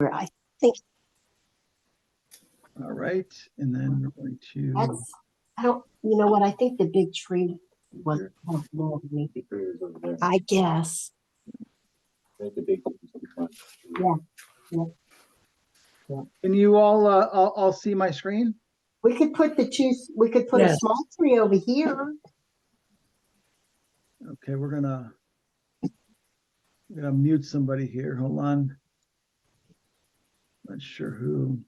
I think All right, and then we're going to. that's, I don't, you know what? I think the big tree was more of me. I guess. Yeah, yeah, yeah. Can you all see my screen? We could put a Yes. small tree over here. Okay, we're gonna mute somebody here. Hold on. Not sure who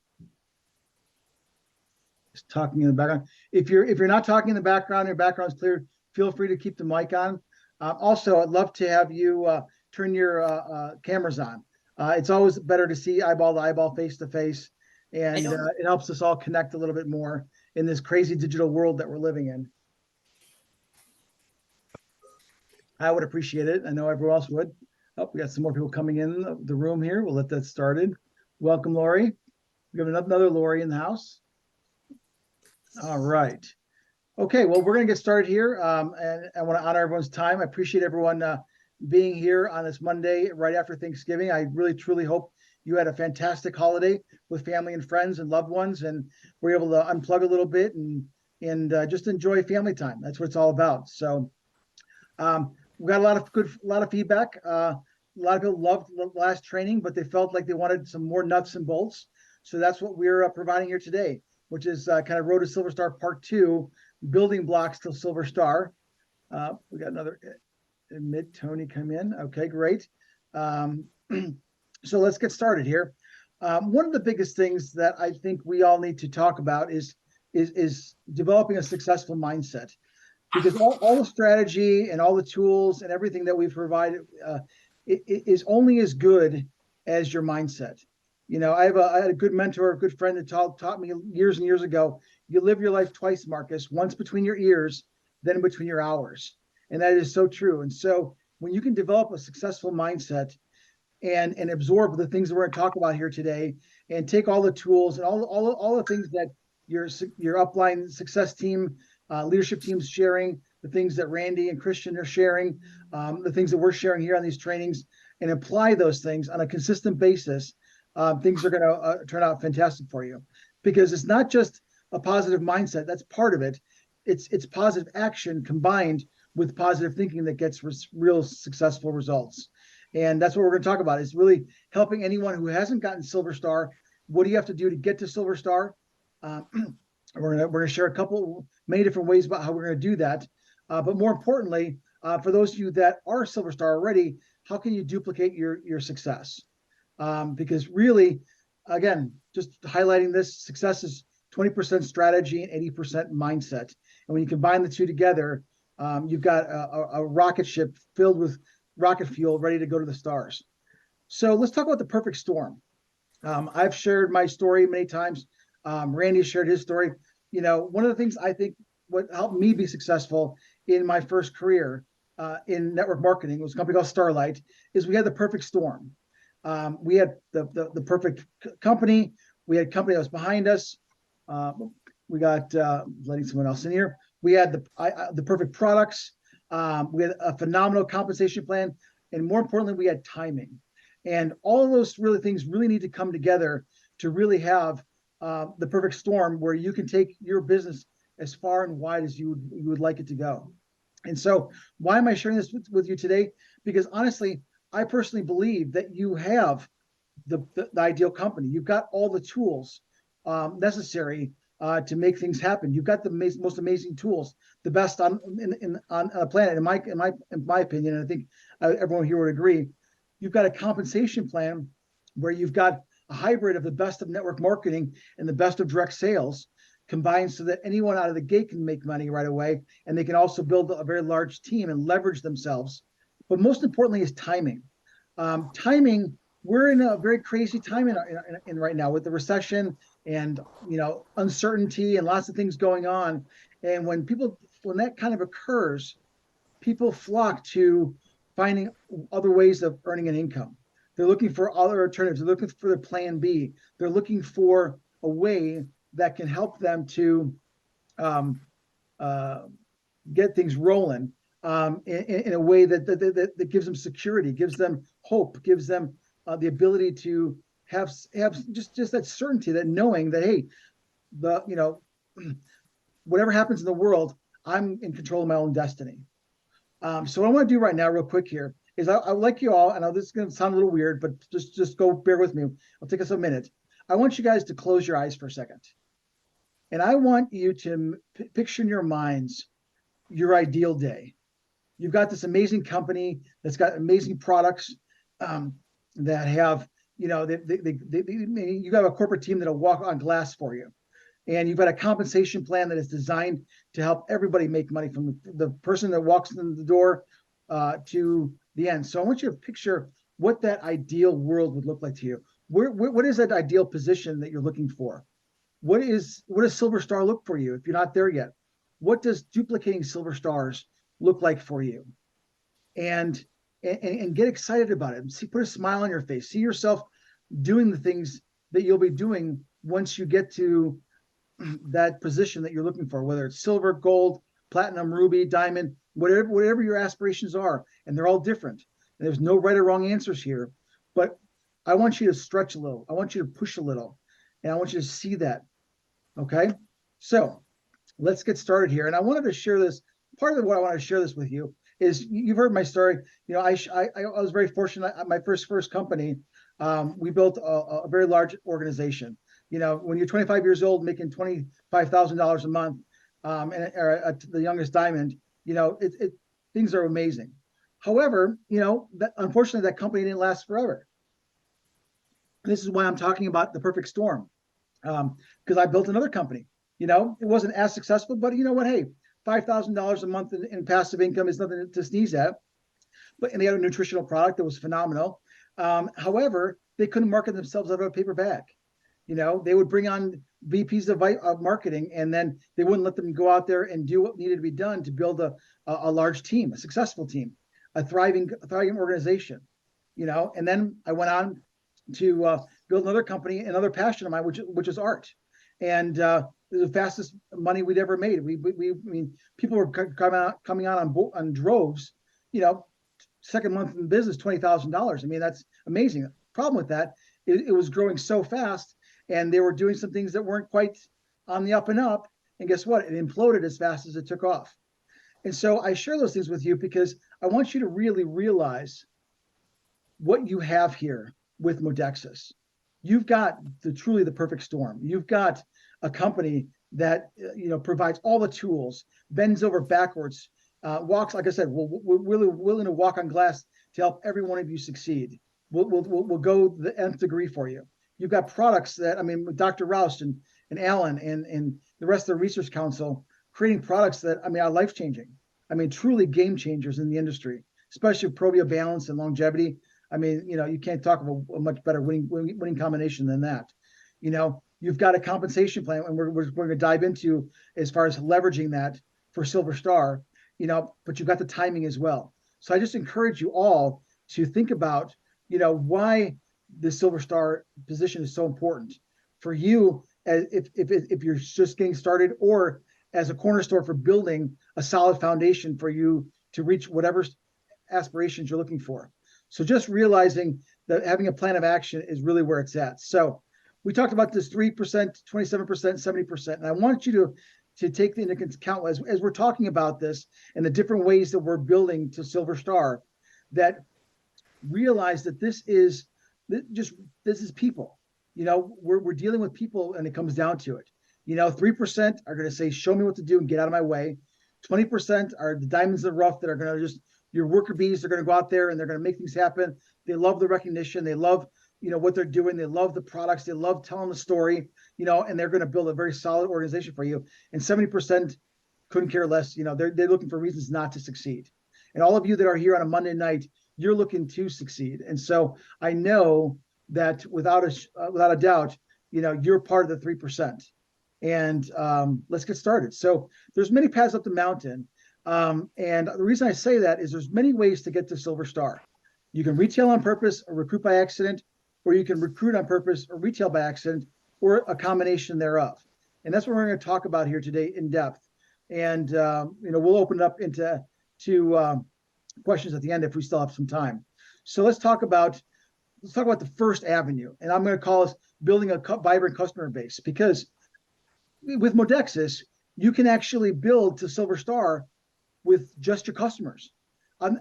is talking in the background. If you're not talking in the background, your background's clear, feel free to keep the mic on. Also, I'd love to have you turn your cameras on. It's always better to see eyeball to eyeball, face to face, and it helps us all connect a little bit more in this crazy digital world that we're living in. I would appreciate it. I know everyone else would. Oh, we got some more people coming in the room here. We'll let that started. Welcome, Lori. We have another Lori in the house. All right. Okay, well, we're going to get started here, and I want to honor everyone's time. I appreciate everyone being here on this Monday right after Thanksgiving. I really, truly hope you had a fantastic holiday with family and friends and loved ones, and were able to unplug a little bit and just enjoy family time. That's what it's all about. So we got a lot of feedback. A lot of people loved the last training, but they felt like they wanted some more nuts and bolts. So that's what we're providing here today, which is kind of Road to Silver Star Part 2, building blocks to Silver Star. We got another mid-Tony come in. Okay, great. So let's get started here. One of the biggest things that I think we all need to talk about is developing a successful mindset, because all the strategy and all the tools and everything that we've provided is only as good as your mindset. You know, I had a good mentor, a good friend that taught me years and years ago, you live your life twice, Marcus, once between your ears, then between your hours. And that is so true. And so when you can develop a successful mindset and absorb the things that we're going to talk about here today, and take all the tools and all the things that your upline success team, leadership team's sharing, the things that Randy and Christian are sharing, the things that we're sharing here on these trainings, and apply those things on a consistent basis, things are going to turn out fantastic for you. Because it's not just a positive mindset, that's part of it. It's positive action combined with positive thinking that gets real successful results. And that's what we're going to talk about, is really helping anyone who hasn't gotten Silver Star. What do you have to do to get to Silver Star? We're going to share many different ways about how we're going to do that. But more importantly, for those of you that are Silver Star already, how can you duplicate your success? Because really, again, just highlighting this, success is 20% strategy and 80% mindset. And when you combine the two together, you've got a rocket ship filled with rocket fuel ready to go to the stars. So let's talk about the perfect storm. I've shared my story many times. Randy shared his story. You know, one of the things I think what helped me be successful in my first career in network marketing was a company called Starlight, is we had the perfect storm. We had the perfect company. We had company that was behind us. We got letting someone else in here. We had the perfect products. We had a phenomenal compensation plan, and more importantly, we had timing. And all of those things really need to come together to really have the perfect storm where you can take your business as far and wide as you would like it to go. And so why am I sharing this with you today? Because honestly, I personally believe that you have the ideal company. You've got all the tools necessary to make things happen. You've got the most amazing tools, the best on the planet, in my opinion, and I think everyone here would agree. You've got a compensation plan where you've got a hybrid of the best of network marketing and the best of direct sales combined, so that anyone out of the gate can make money right away, and they can also build a very large team and leverage themselves. But most importantly is timing. Timing, we're in a very crazy time in right now with the recession and uncertainty and lots of things going on. And when that kind of occurs, people flock to finding other ways of earning an income. They're looking for other alternatives. They're looking for their plan B. They're looking for a way that can help them to get things rolling in a way that gives them security, gives them hope, gives them the ability to have just that certainty, that knowing that, hey, whatever happens in the world, I'm in control of my own destiny. So what I want to do right now, real quick here, is I would like you all, and this is going to sound a little weird, but just go bear with me. It'll take us a minute. I want you guys to close your eyes for a second. And I want you to picture in your minds your ideal day. You've got this amazing company that's got amazing products that have, you got a corporate team that'll walk on glass for you. And you've got a compensation plan that is designed to help everybody make money, from the person that walks in the door to the end. So I want you to picture what that ideal world would look like to you. What is that ideal position that you're looking for? What does Silver Star look for you if you're not there yet? What does duplicating Silver Stars look like for you? And get excited about it. Put a smile on your face. See yourself doing the things that you'll be doing once you get to that position that you're looking for, whether it's silver, gold, platinum, ruby, diamond, whatever your aspirations are. And they're all different. And there's no right or wrong answers here. But I want you to stretch a little. I want you to push a little. And I want you to see that. Okay? So let's get started here. And I wanted to share this. Part of what I want to share this with you is, you've heard my story. I was very fortunate. My first company, we built a very large organization. When you're 25 years old, making $25,000 a month, and at the youngest diamond, things are amazing. However, unfortunately, that company didn't last forever. This is why I'm talking about the perfect storm, because I built another company. It wasn't as successful, but you know what? Hey, $5,000 a month in passive income is nothing to sneeze at. And they had a nutritional product that was phenomenal. However, they couldn't market themselves out of a paper bag. They would bring on VPs of marketing, and then they wouldn't let them go out there and do what needed to be done to build a large team, a successful team, a thriving organization. And then I went on to build another company, another passion of mine, which is art. And the fastest money we'd ever made. People were coming out on droves. Second month in business, $20,000. That's amazing. The problem with that, it was growing so fast, and they were doing some things that weren't quite on the up and up. And guess what? It imploded as fast as it took off. And so I share those things with you because I want you to really realize what you have here with Modexus. You've got truly the perfect storm. You've got a company that provides all the tools, bends over backwards, walks, like I said, we're really willing to walk on glass to help every one of you succeed. We'll go the nth degree for you. You've got products that, Dr. Roust and Alan and the rest of the research council creating products that, are life-changing. Truly game changers in the industry, especially Probio balance and longevity. You can't talk of a much better winning combination than that. You've got a compensation plan, and we're going to dive into as far as leveraging that for Silver Star, but you've got the timing as well. So I just encourage you all to think about, why the Silver Star position is so important for you, as if you're just getting started, or as a cornerstone for building a solid foundation for you to reach whatever aspirations you're looking for. So just realizing that having a plan of action is really where it's at. So we talked about this 3%, 27%, 70%. And I want you to take into account as we're talking about this and the different ways that we're building to Silver Star, that realize that this is people. We're dealing with people, and it comes down to it. 3% are going to say, show me what to do and get out of my way. 20% are the diamonds in the rough that are going to your worker bees. They're going to go out there and they're going to make things happen. They love the recognition. They love, what they're doing. They love the products. They love telling the story, and they're going to build a very solid organization for you. And 70% couldn't care less. They're looking for reasons not to succeed. And all of you that are here on a Monday night, you're looking to succeed. And so I know that without a doubt, you're part of the 3%. And let's get started. So there's many paths up the mountain. And the reason I say that is there's many ways to get to Silver Star. You can retail on purpose or recruit by accident, or you can recruit on purpose or retail by accident, or a combination thereof. And that's what we're going to talk about here today in depth. And we'll open it up into questions at the end if we still have some time. So let's talk about let's talk about the first avenue, and I'm going to call this building a vibrant customer base, because with Modexus, you can actually build to Silver Star with just your customers.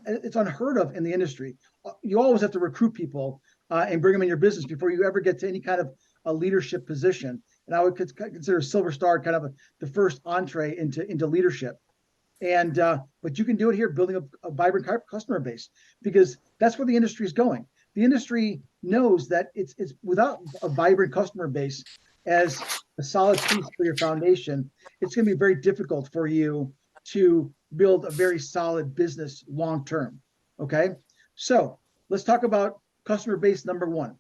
It's unheard of in the industry. You always have to recruit people and bring them in your business before you ever get to any kind of a leadership position. And I would consider Silver Star kind of the first entree into leadership. And but you can do it here, building a vibrant customer base, because that's where the industry is going. The industry knows that it's without a vibrant customer base as a solid piece for your foundation, it's going to be very difficult for you to build a very solid business long term. Okay, so let's talk about customer base number one.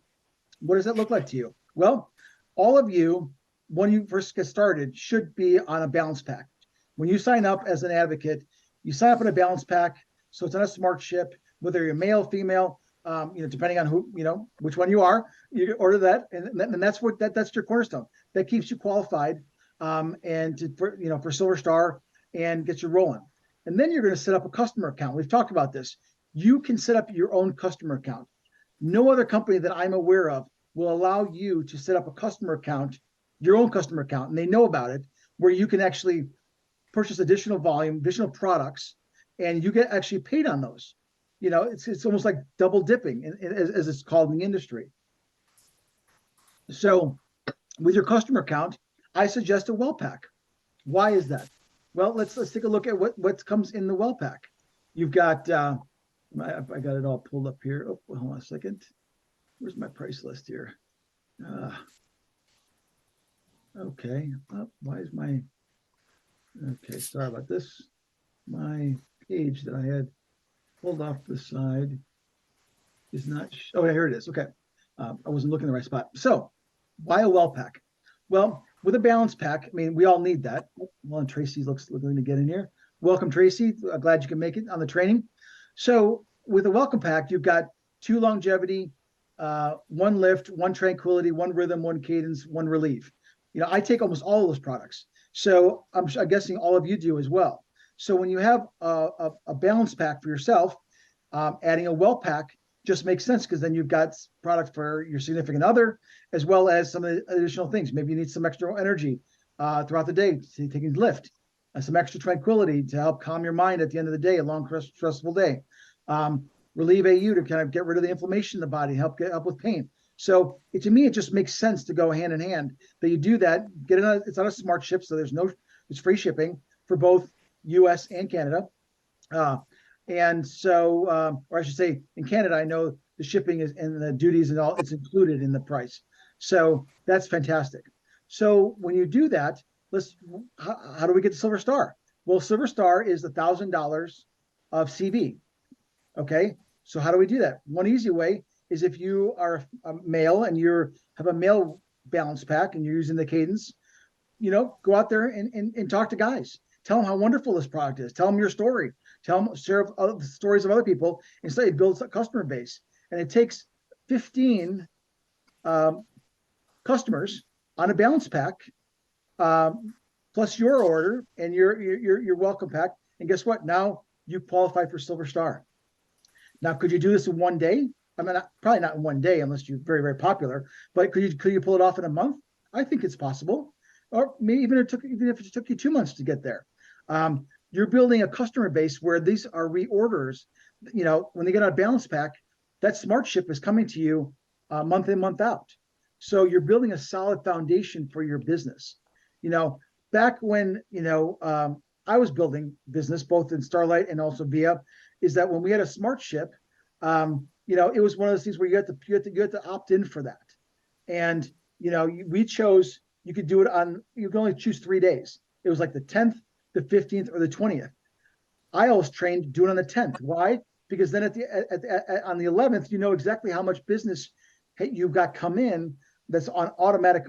What does that look like to you? Well, all of you, when you first get started, should be on a balance pack. When you sign up as an advocate, you sign up on a balance pack, so it's on a smart ship, whether you're male, female, depending on who, which one you are, you order that, and that's what that's your cornerstone. That keeps you qualified, for Silver Star, and gets you rolling. And then you're going to set up a customer account. We've talked about this. You can set up your own customer account. No other company that I'm aware of will allow you to set up a customer account, your own customer account, and they know about it, where you can actually purchase additional volume, additional products, and you get actually paid on those. It's almost like double dipping, as it's called in the industry. So with your customer account, I suggest a well pack. Why is that? Well, let's take a look at what comes in the well pack. You've got, I got it all pulled up here. Oh, hold on a second. Where's my price list here? Okay. Why is my, okay, sorry about this. My page that I had pulled off the side is not, oh, yeah, here it is. Okay. I wasn't looking in the right spot. So why a well pack? Well, with a balance pack, I mean, we all need that. Well, and Tracy looks looking to get in here. Welcome, Tracy. Glad you can make it on the training. So with a welcome pack, you've got 2 longevity, 1 lift, 1 tranquility, 1 rhythm, 1 cadence, 1 relief. I take almost all of those products. So I'm guessing all of you do as well. So when you have a balance pack for yourself, adding a well pack just makes sense, because then you've got product for your significant other, as well as some additional things. Maybe you need some extra energy throughout the day, taking lift, some extra tranquility to help calm your mind at the end of the day, a long, stressful day. Relieve AU to kind of get rid of the inflammation in the body, help with pain. So to me, it just makes sense to go hand in hand that you do that. It's on a smart ship, so it's free shipping for both U.S. and Canada. And so, or I should say, in Canada, I know the shipping is and the duties and all, it's included in the price. So that's fantastic. So when you do that, how do we get to Silver Star? Well, Silver Star is $1,000 of CV. Okay. So how do we do that? One easy way is, if you are a male and have a male balance pack and you're using the cadence, go out there and talk to guys. Tell them how wonderful this product is. Tell them your story. Share the stories of other people, and so it builds a customer base. And it takes 15 customers on a balance pack, plus your order and your welcome pack. And guess what? Now you qualify for Silver Star. Now, could you do this in one day? I mean, probably not in one day unless you're very, very popular. But could you pull it off in a month? I think it's possible. Or maybe even if it took you 2 months to get there. You're building a customer base where these are reorders. When they get on a balance pack, that smart ship is coming to you month in, month out. So you're building a solid foundation for your business. Back when I was building business, both in Starlight and also Via, is that when we had a smart ship, it was one of those things where you had to opt in for that. And we chose, you could do it you can only choose 3 days. It was like the 10th, the 15th, or the 20th. I always trained to do it on the 10th. Why? Because then on the 11th, you know exactly how much business you've got come in that's on automatic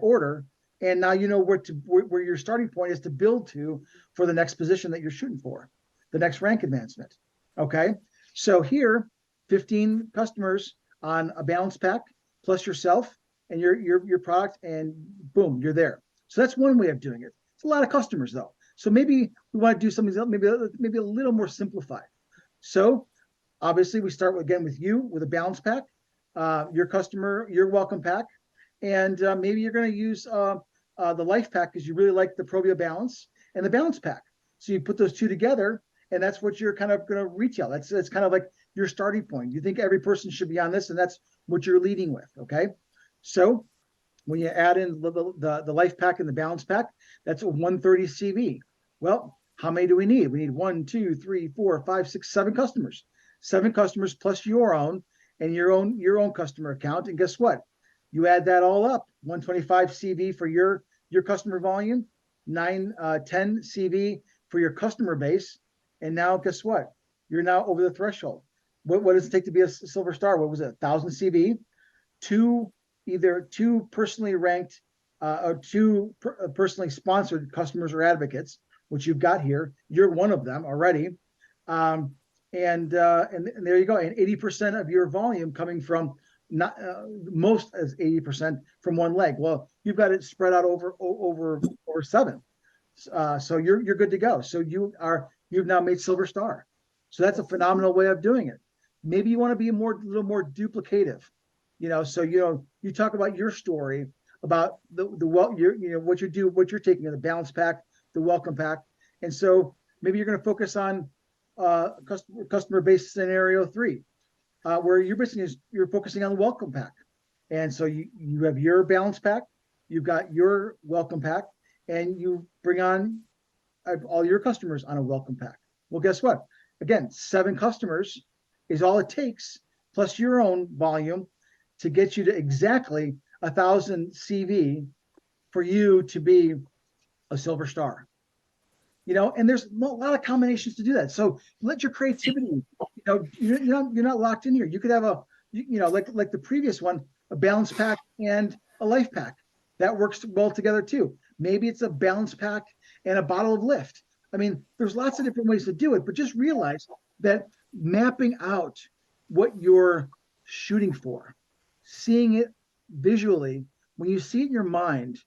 order, and now you know where your starting point is to build to for the next position that you're shooting for, the next rank advancement. Okay, so here, 15 customers on a balance pack plus yourself and your product, and boom, you're there. So that's one way of doing it. It's a lot of customers though. So maybe we want to do something maybe a little more simplified. So obviously we start again with you with a balance pack. your welcome pack, and maybe you're going to use the life pack because you really like the Provia Balance and the Balance pack. So you put those two together, and that's what you're kind of going to retail. That's kind of like your starting point. You think every person should be on this, and that's what you're leading with. Okay, so when you add in the life pack and the balance pack, that's a 130 CV. Well, how many do we need? We need 1, 2, 3, 4, 5, 6, 7 customers. 7 customers plus your own and your own customer account. And guess what? You add that all up, 125 CV for your customer volume, 10 CV for your customer base. And now guess what? You're now over the threshold. What does it take to be a silver star? What was it? 1,000 CV, either two personally ranked or two personally sponsored customers or advocates, which you've got here. You're one of them already. And there you go. And 80% of your volume coming from most as 80% from one leg. Well, you've got it spread out over 7. So you're good to go. So you've now made silver star. So that's a phenomenal way of doing it. Maybe you want to be a little more duplicative, so you talk about your story about what you're taking in the balance pack, the welcome pack. And so maybe you're going to focus on customer base scenario 3, where you're focusing on the welcome pack. And so you have your balance pack, you've got your welcome pack, and you bring on all your customers on a welcome pack. Well, guess what? Again, 7 customers is all it takes, plus your own volume, to get you to exactly 1,000 CV for you to be a silver star. And there's a lot of combinations to do that. So let your creativity, you're not locked in here. You could have like the previous one, a balance pack and a life pack. That works well together too. Maybe it's a balance pack and a bottle of lift. I mean, there's lots of different ways to do it, but just realize that mapping out what you're shooting for, seeing it visually, when you see it in your mind,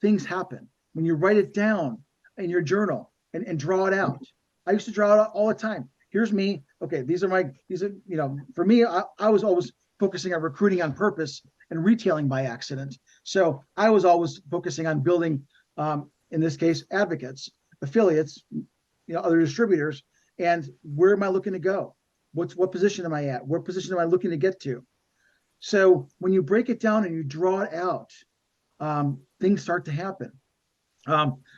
things happen. When you write it down in your journal and draw it out. I used to draw it out all the time. Here's me. Okay, for me, I was always focusing on recruiting on purpose and retailing by accident. So I was always focusing on building, in this case, advocates, affiliates, other distributors, and where am I looking to go? What position am I at? What position am I looking to get to? So when you break it down and you draw it out, things start to happen.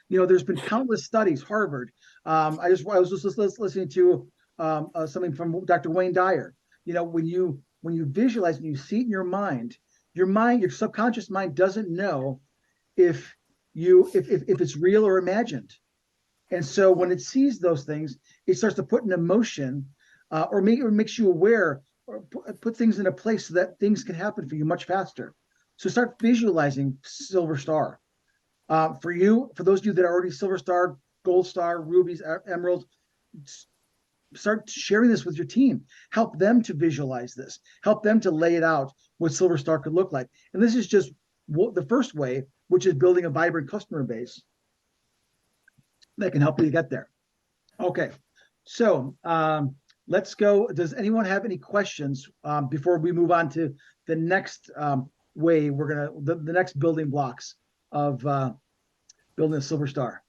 There's been countless studies. Harvard. I was just listening to something from Dr. Wayne Dyer. When you visualize and you see it in your mind, your subconscious mind doesn't know if it's real or imagined. And so when it sees those things, it starts to put in motion, or makes you aware, or put things in a place so that things can happen for you much faster. So start visualizing silver star. For those of you that are already silver star, gold star, rubies, emeralds, start sharing this with your team. Help them to visualize this. Help them to lay it out what silver star could look like. And this is just the first way, which is building a vibrant customer base that can help you get there. Okay, so let's go. Does anyone have any questions before we move on to the next way the next building blocks of building a silver star?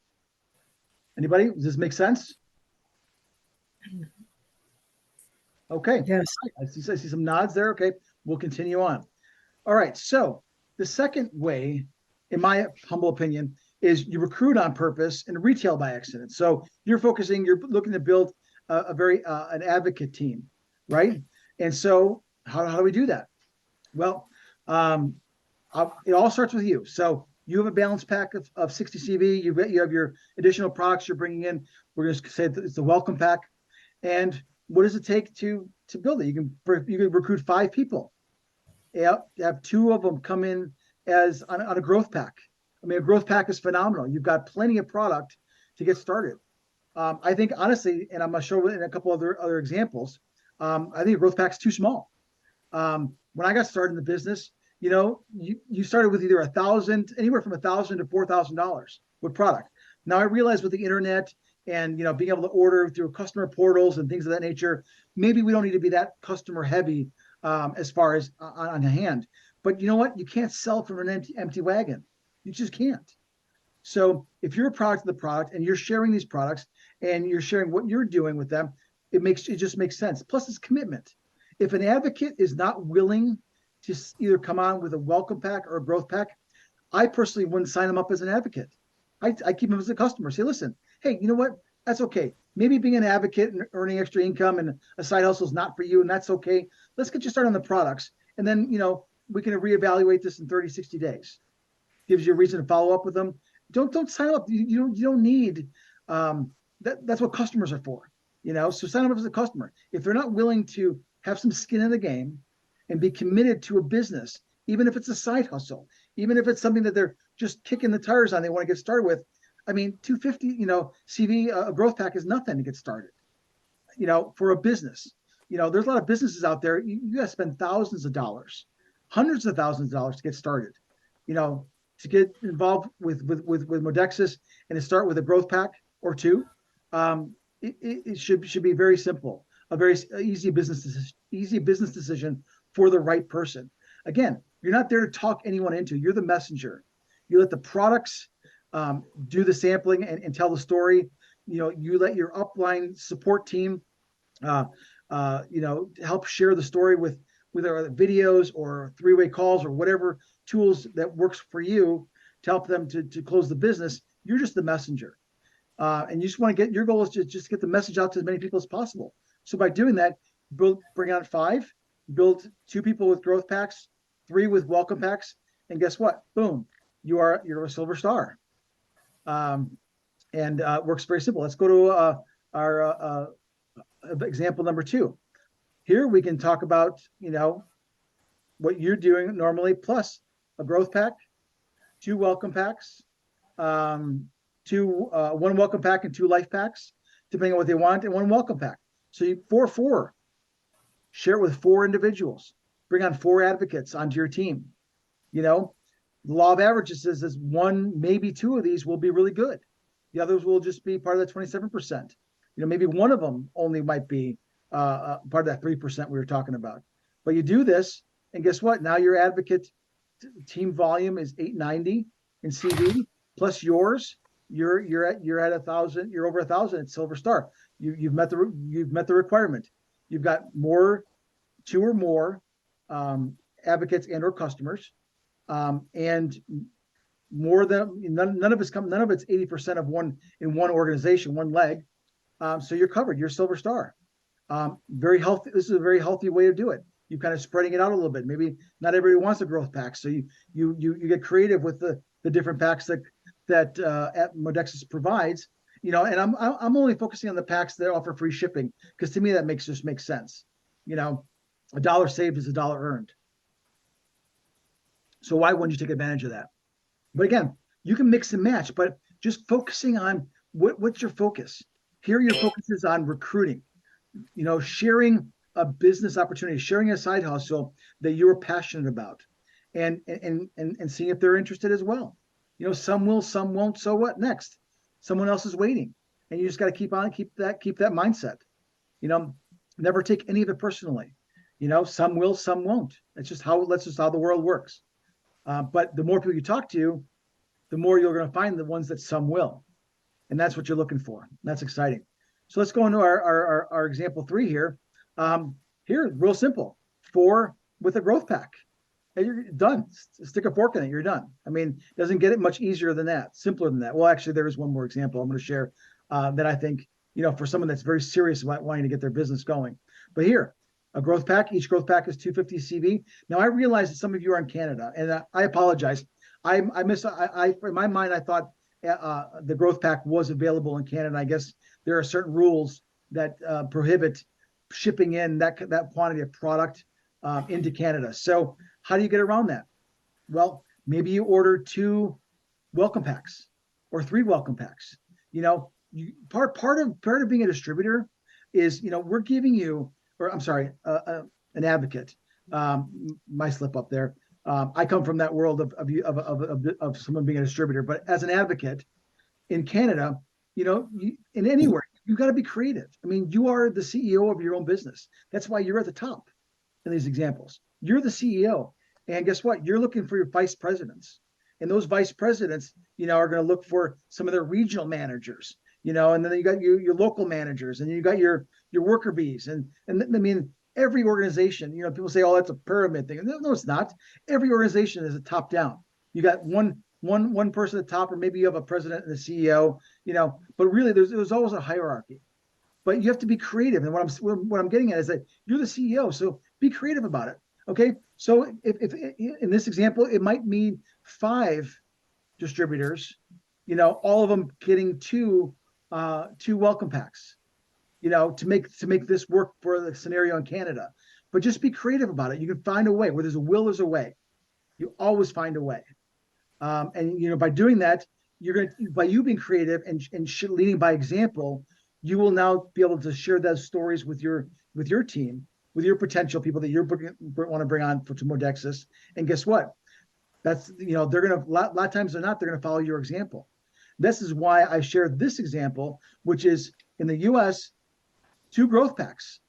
Anybody? Does this make sense? Okay. Yes. I see some nods there. Okay, we'll continue on. All right. So the second way, in my humble opinion, is you recruit on purpose and retail by accident. So you're looking to build an advocate team, right? And so how do we do that? Well, it all starts with you. So you have a balance pack of 60 CV. You have your additional products you're bringing in. We're going to say it's the welcome pack. And what does it take to build it? You can recruit 5 people. Have 2 of them come in as on a growth pack. I mean, a growth pack is phenomenal. You've got plenty of product to get started. I think honestly, and I'm going to show in a couple other examples, I think a growth pack's too small. When I got started in the business, you started with either anywhere from $1,000 to $4,000 with product. Now I realize with the internet and being able to order through customer portals and things of that nature, maybe we don't need to be that customer heavy as far as on hand. But you know what? You can't sell from an empty wagon. You just can't. So if you're a product of the product and you're sharing these products and you're sharing what you're doing with them, it just makes sense. Plus, it's commitment. If an advocate is not willing to either come on with a welcome pack or a growth pack, I personally wouldn't sign them up as an advocate. I keep them as a customer. Say, listen, hey, you know what? That's okay. Maybe being an advocate and earning extra income and a side hustle is not for you, and that's okay. Let's get you started on the products. And then, we can reevaluate this in 30, 60 days. Gives you a reason to follow up with them. Don't sign up. You don't need that's what customers are for. So sign up as a customer. If they're not willing to have some skin in the game and be committed to a business, even if it's a side hustle, even if it's something that they're just kicking the tires on, they want to get started with. I mean, 250, CV, a growth pack is nothing to get started, for a business. There's a lot of businesses out there. You got to spend thousands of dollars, hundreds of thousands of dollars to get started, to get involved with Modexus and to start with a growth pack or two. It should be very simple, a very easy business decision for the right person. Again, you're not there to talk anyone into. You're the messenger. You let the products do the sampling and tell the story. You let your upline support team, help share the story with either videos or three-way calls or whatever tools that works for you to help them to close the business. You're just the messenger. And you just want to your goal is to just get the message out to as many people as possible. So by doing that, bring on 5, build 2 people with growth packs, 3 with welcome packs, and guess what? Boom, you're a silver star. It works very simple. Let's go to our example number 2. Here we can talk about what you're doing normally, plus a growth pack, 2 welcome packs, 1 welcome pack and 2 life packs, depending on what they want, and 1 welcome pack. So you 4. Share it with 4 individuals. Bring on 4 advocates onto your team. The law of averages says is 1, maybe 2 of these will be really good. The others will just be part of the 27%. Maybe one of them only might be part of that 3% we were talking about. But you do this, and guess what? Now your advocate team volume is 890 in CV, plus yours. You're at 1,000. You're over 1,000 at Silver Star. You've met the requirement. You've got 2 or more advocates and or customers, and more than none of it's 80% of one in one organization, one leg. So you're covered. You're Silver Star. Very healthy. This is a very healthy way to do it. You're kind of spreading it out a little bit. Maybe not everybody wants a growth pack, so you get creative with the different packs that Modexus provides. And I'm only focusing on the packs that offer free shipping, because to me that makes sense. A dollar saved is a dollar earned. So why wouldn't you take advantage of that? But again, you can mix and match, but just focusing on what's your focus. Here, your focus is on recruiting, sharing a business opportunity, sharing a side hustle that you're passionate about, and seeing if they're interested as well. Some will, some won't. So what next? Someone else is waiting, and you just got to keep that mindset. Never take any of it personally. Some will, some won't. That's just how the world works. But the more people you talk to, the more you're going to find the ones that some will, and that's what you're looking for. That's exciting. So let's go into our example 3 here. Here, real simple, 4 with a growth pack. And you're done. Stick a fork in it. You're done. I mean, it doesn't get it much easier than that, simpler than that. Well, actually, there is one more example I'm going to share that I think, for someone that's very serious about wanting to get their business going. But here, a growth pack. Each growth pack is 250 CV. Now, I realize that some of you are in Canada, and I apologize. In my mind, I thought the growth pack was available in Canada. I guess there are certain rules that prohibit shipping in that quantity of product into Canada. So how do you get around that? Well, maybe you order 2 welcome packs or 3 welcome packs. Part of being a distributor is, we're giving you, or I'm sorry, an advocate. My slip up there. I come from that world of someone being a distributor, but as an advocate in Canada, in anywhere, you got to be creative. I mean, you are the CEO of your own business. That's why you're at the top. in these examples. You're the CEO. And guess what? You're looking for your vice presidents. And those vice presidents, are going to look for some of their regional managers, and then you got your local managers, and you got your worker bees. And I mean, every organization, people say, oh, that's a pyramid thing. No, it's not. Every organization is a top down. You got one person at the top, or maybe you have a president and a CEO, but really there's always a hierarchy. But you have to be creative. And what I'm getting at is that you're the CEO, so be creative about it. Okay. So if in this example, it might mean 5 distributors, all of them getting two welcome packs, to make this work for the scenario in Canada. But just be creative about it. You can find a way. Where there's a will, there's a way. You always find a way. And by doing that, by you being creative and leading by example, you will now be able to share those stories with your team, with your potential people that you want to bring on to Modexus. And guess what? That's, they're going to, a lot of times they're going to follow your example. This is why I shared this example, which is in the US, 2 growth packs.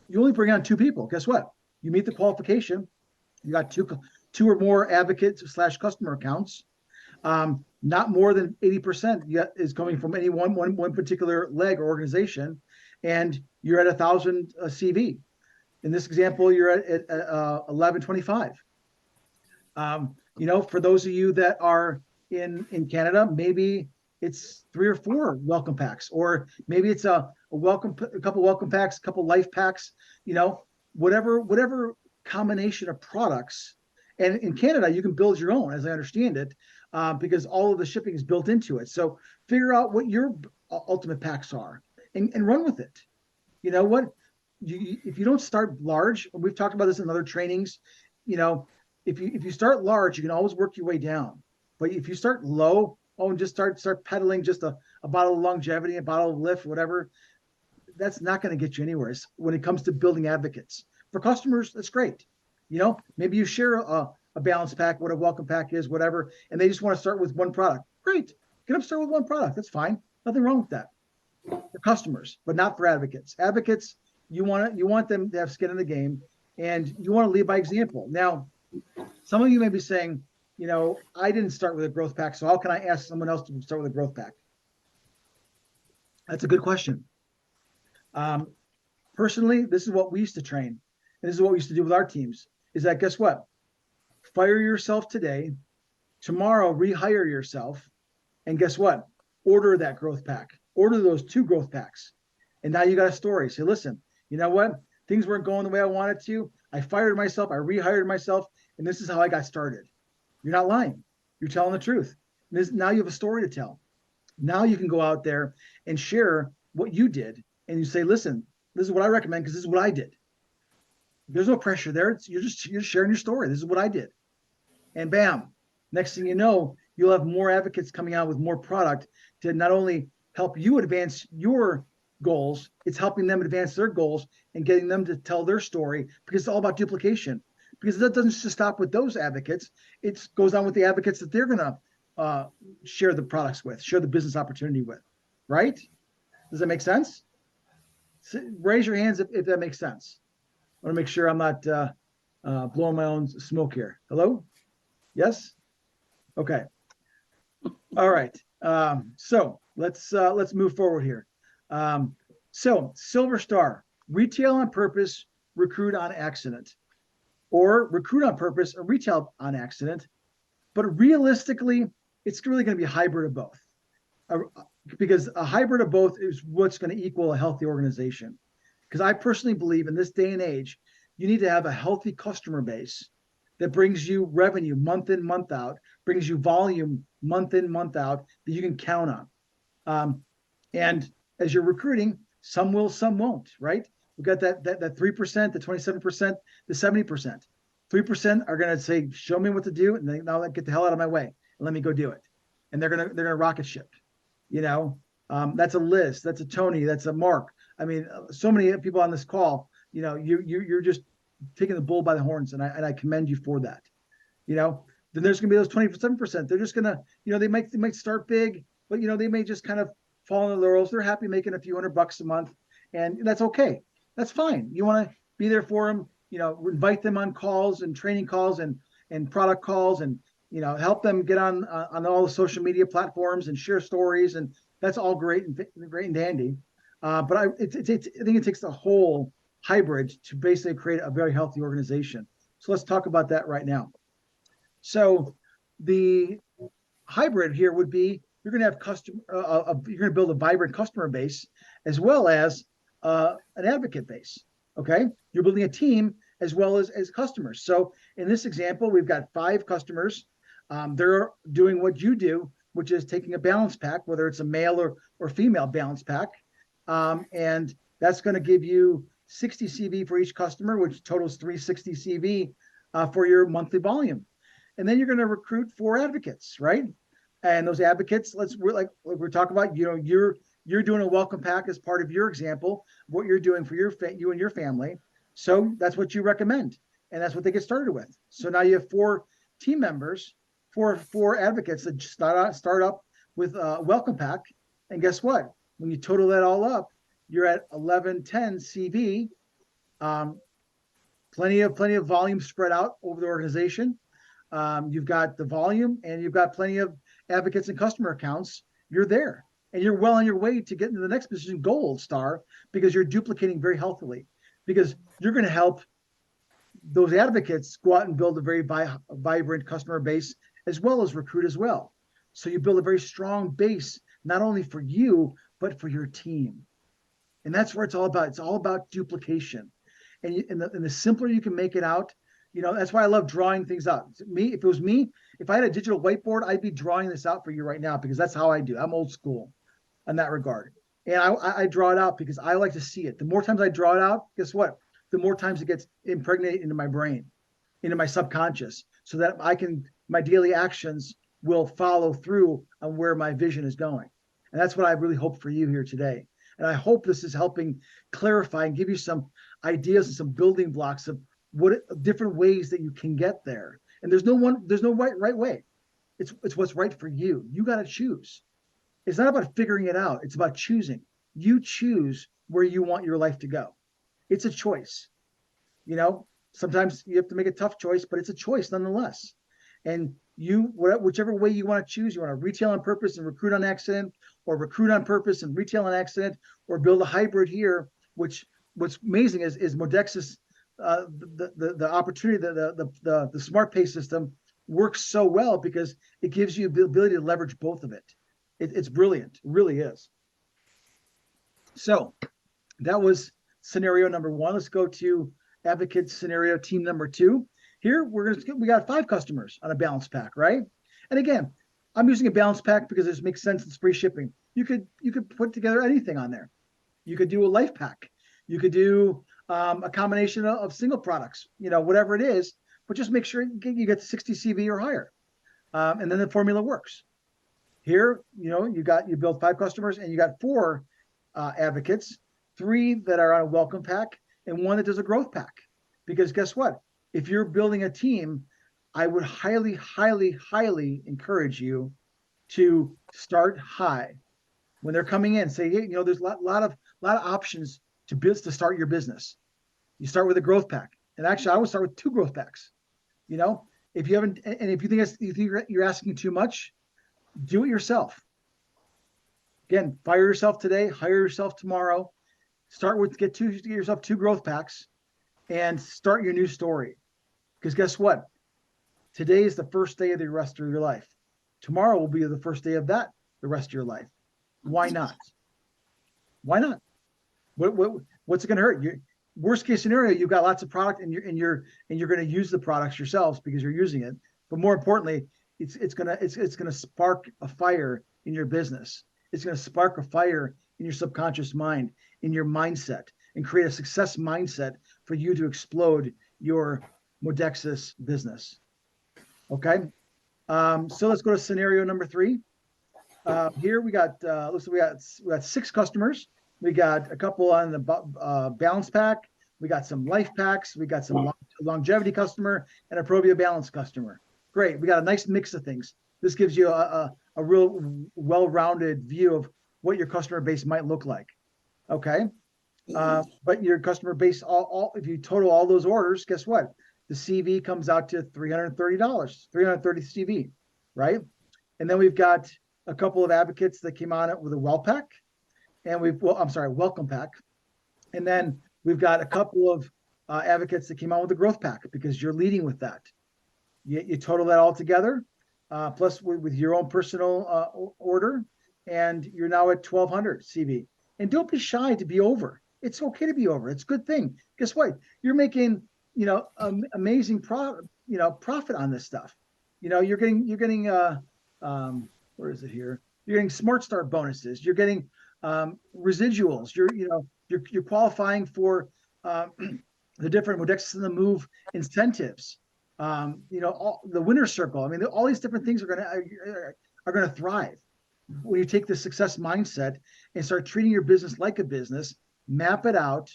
You only bring on 2 people. Guess what? You meet the qualification. You got two or more advocates / customer accounts. Not more than 80% is coming from any one particular leg or organization. And you're at 1,000 CV. In this example, you're at 1125. For those of you that are in Canada, maybe it's 3 or 4 welcome packs, or maybe it's a couple welcome packs, a couple life packs, whatever combination of products. And in Canada, you can build your own, as I understand it, because all of the shipping is built into it. So figure out what your ultimate packs are and run with it. You know what? If you don't start large, we've talked about this in other trainings, if you start large, you can always work your way down. But if you start low, and just start peddling just a bottle of longevity, a bottle of lift, whatever, that's not going to get you anywhere. When it comes to building advocates for customers, that's great. Maybe you share a balance pack, what a welcome pack is, whatever, and they just want to start with one product. Great, get them started with one product. That's fine. Nothing wrong with that. For customers, but not for advocates. Advocates, you want them to have skin in the game, and you want to lead by example. Now, some of you may be saying, I didn't start with a growth pack, so how can I ask someone else to start with a growth pack? That's a good question. Personally, this is what we used to train, and this is what we used to do with our teams, is that guess what? Fire yourself today, tomorrow rehire yourself, and guess what? Order that growth pack. Order those 2 growth packs. And now you got a story. Say, listen, you know what? Things weren't going the way I wanted to. I fired myself. I rehired myself. And this is how I got started. You're not lying. You're telling the truth. Now you have a story to tell. Now you can go out there and share what you did. And you say, listen, this is what I recommend because this is what I did. There's no pressure there. You're sharing your story. This is what I did. And bam, next thing you know, you'll have more advocates coming out with more product to not only help you advance your goals, it's helping them advance their goals and getting them to tell their story, because it's all about duplication. Because that doesn't just stop with those advocates. It goes on with the advocates that they're going to share the products with, share the business opportunity with, right? Does that make sense? Raise your hands if that makes sense. I want to make sure I'm not blowing my own smoke here. Hello? Yes? Okay. All right. So let's move forward here. So Silver Star, retail on purpose, recruit on accident, or recruit on purpose or retail on accident. But realistically, it's really going to be a hybrid of both, because a hybrid of both is what's going to equal a healthy organization. Because I personally believe in this day and age, you need to have a healthy customer base that brings you revenue month in, month out, brings you volume month in, month out that you can count on. And as you're recruiting, some will, some won't, right? We've got that 3%, the 27%, the 70%. 3% are going to say, show me what to do, and then now get the hell out of my way and let me go do it. And they're gonna rocket ship. That's a Liz, that's a Tony, that's a Mark. I mean, so many people on this call. You're just taking the bull by the horns, and I commend you for that. Then there's going to be those 27%. They're just going to, they might start big, but they may just kind of fall on the laurels. They're happy making a few $100 a month, and that's okay. That's fine. You want to be there for them. invite them on calls and training calls and product calls, and help them get on all the social media platforms and share stories, and that's all great and dandy. But I think it takes the whole hybrid to basically create a very healthy organization. So let's talk about that right now. So the hybrid here would be, you're going to have you're going to build a vibrant customer base as well as an advocate base. Okay, you're building a team as well as customers. So in this example, we've got 5 customers. They're doing what you do, which is taking a balance pack, whether it's a male or female balance pack, and that's going to give you 60 CV for each customer, which totals 360 CV for your monthly volume. And then you're going to recruit 4 advocates, right? And those advocates, we're talking about, you're doing a welcome pack as part of your example, what you're doing for you and your family. So that's what you recommend, and that's what they get started with. So now you have 4 team members, four advocates that start up with a welcome pack. And guess what? When you total that all up, you're at 1110 CV. Plenty of volume spread out over the organization. You've got the volume, and you've got plenty of advocates and customer accounts. You're there, and you're well on your way to getting to the next position, gold star, because you're duplicating very healthily, because you're going to help those advocates go out and build a very vibrant customer base as well as recruit as well. So you build a very strong base, not only for you, but for your team. And that's where it's all about. It's all about duplication. And the simpler you can make it out, that's why I love drawing things out. If it was me, if I had a digital whiteboard, I'd be drawing this out for you right now, because that's how I do. I'm old school in that regard. And I draw it out because I like to see it. The more times I draw it out, guess what? The more times it gets impregnated into my brain, into my subconscious, so that my daily actions will follow through on where my vision is going. And that's what I really hope for you here today. And I hope this is helping clarify and give you some ideas and some building blocks of different ways that you can get there. And there's no right way. It's what's right for you. You got to choose. It's not about figuring it out. It's about choosing. You choose where you want your life to go. It's a choice. Sometimes you have to make a tough choice, but it's a choice nonetheless. And whichever way you want to choose, you want to retail on purpose and recruit on accident, or recruit on purpose and retail on accident, or build a hybrid here, what's amazing is Modexus, the opportunity, the smart pay system works so well because it gives you the ability to leverage both of it. It's brilliant. It really is. So that was scenario number 1. Let's go to advocate scenario team number 2. Here we got 5 customers on a balance pack, right? And again, I'm using a balance pack because this makes sense. It's free shipping. You could put together anything on there. You could do a life pack. You could do a combination of single products, whatever it is, but just make sure you get 60 CV or higher. And then the formula works. Here, you build 5 customers, and you got 4 advocates, 3 that are on a welcome pack, and 1 that does a growth pack. Because guess what? If you're building a team, I would highly, highly, highly encourage you to start high. When they're coming in, say, hey, there's a lot of options to start your business. You start with a growth pack, and actually, I would start with 2 growth packs. If you haven't, and if you think you're asking too much, do it yourself. Again, fire yourself today, hire yourself tomorrow. Get yourself 2 growth packs, and start your new story. Because guess what? Today is the first day of the rest of your life. Tomorrow will be the first day of the rest of your life. Why not? Why not? What's it going to hurt? Worst case scenario, you've got lots of product, and you're going to use the products yourselves because you're using it. But more importantly, it's going to spark a fire in your business. It's going to spark a fire in your subconscious mind, in your mindset, and create a success mindset for you to explode your Modexus business. Okay. So let's go to scenario number 3. Here we got 6 customers. We got a couple on the balance pack. We got some life packs. We got some longevity customer and a Provia balance customer. Great. We got a nice mix of things. This gives you a real well-rounded view of what your customer base might look like. Okay. But your customer base, if you total all those orders, guess what? The CV comes out to $330, 330 CV, right? And then we've got a couple of advocates that came on it with a pack, and welcome pack. And then we've got a couple of advocates that came on with the growth pack because you're leading with that. You total that all together, plus with your own personal order, and you're now at 1,200 CV. And don't be shy to be over. It's okay to be over. It's a good thing. Guess what? You're making, amazing profit on this stuff. You're getting where is it here? You're getting Smart Start bonuses. You're getting residuals. You're qualifying for the different Modexus in the Move incentives. All the winner circle. I mean, all these different things are gonna thrive when you take the success mindset and start treating your business like a business. Map it out.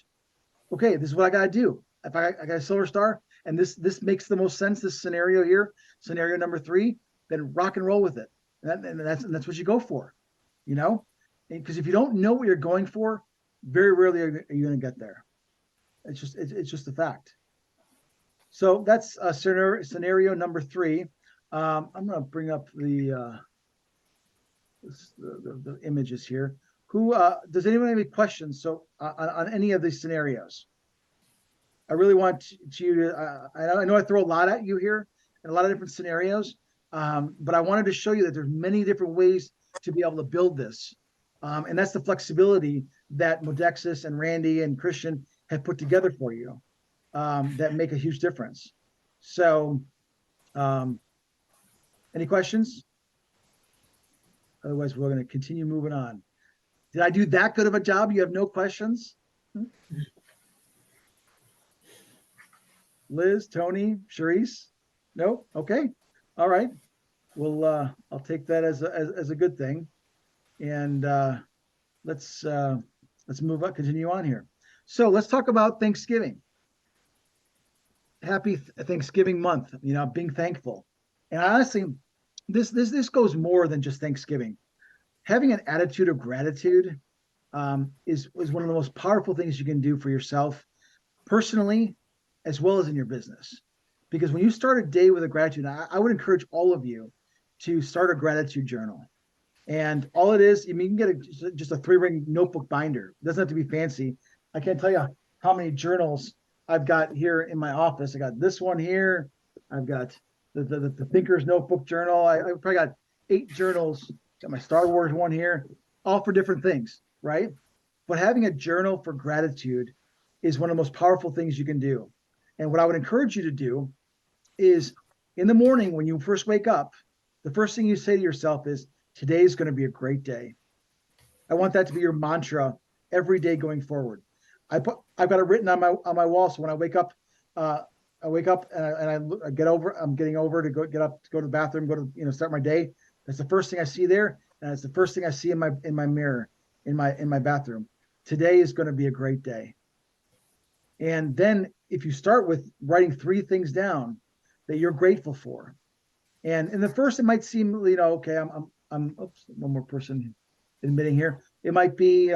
Okay, this is what I got to do. If I got a silver star, and this makes the most sense. This scenario here, scenario number 3, then rock and roll with it. And that's what you go for, because if you don't know what you're going for, very rarely are you going to get there. It's just a fact. So that's scenario number 3. I'm going to bring up the images here. Who does anyone have any questions? So on any of these scenarios, I really want you to. I know I throw a lot at you here and a lot of different scenarios, but I wanted to show you that there's many different ways to be able to build this, and that's the flexibility that Modexus and Randy and Christian have put together for you, that make a huge difference. So, any questions? Otherwise, we're going to continue moving on. Did I do that good of a job? You have no questions? Liz, Tony, Charisse? No? Okay. All right. Well, I'll take that as a good thing. And let's move on, continue on here. So let's talk about Thanksgiving. Happy Thanksgiving month, being thankful. And honestly, this goes more than just Thanksgiving. Having an attitude of gratitude is one of the most powerful things you can do for yourself personally, as well as in your business. Because when you start a day with a gratitude, I would encourage all of you to start a gratitude journal. And all it is, you can get just a 3-ring notebook binder. It doesn't have to be fancy. I can't tell you how many journals I've got here in my office. I got this one here. I've got the Thinker's Notebook journal. I probably got 8 journals. Got my Star Wars one here, all for different things, right? But having a journal for gratitude is one of the most powerful things you can do. And what I would encourage you to do is in the morning when you first wake up, the first thing you say to yourself is, today is going to be a great day. I want that to be your mantra every day going forward. I've got it written on my wall. So when I wake up, and I get over, I'm getting over to go to the bathroom, go to, start my day. That's the first thing I see there. And it's the first thing I see in my mirror, in my bathroom. Today is going to be a great day. And then if you start with writing 3 things down that you're grateful for, and in the first, it might seem, okay, I'm oops, one more person admitting here. It might be,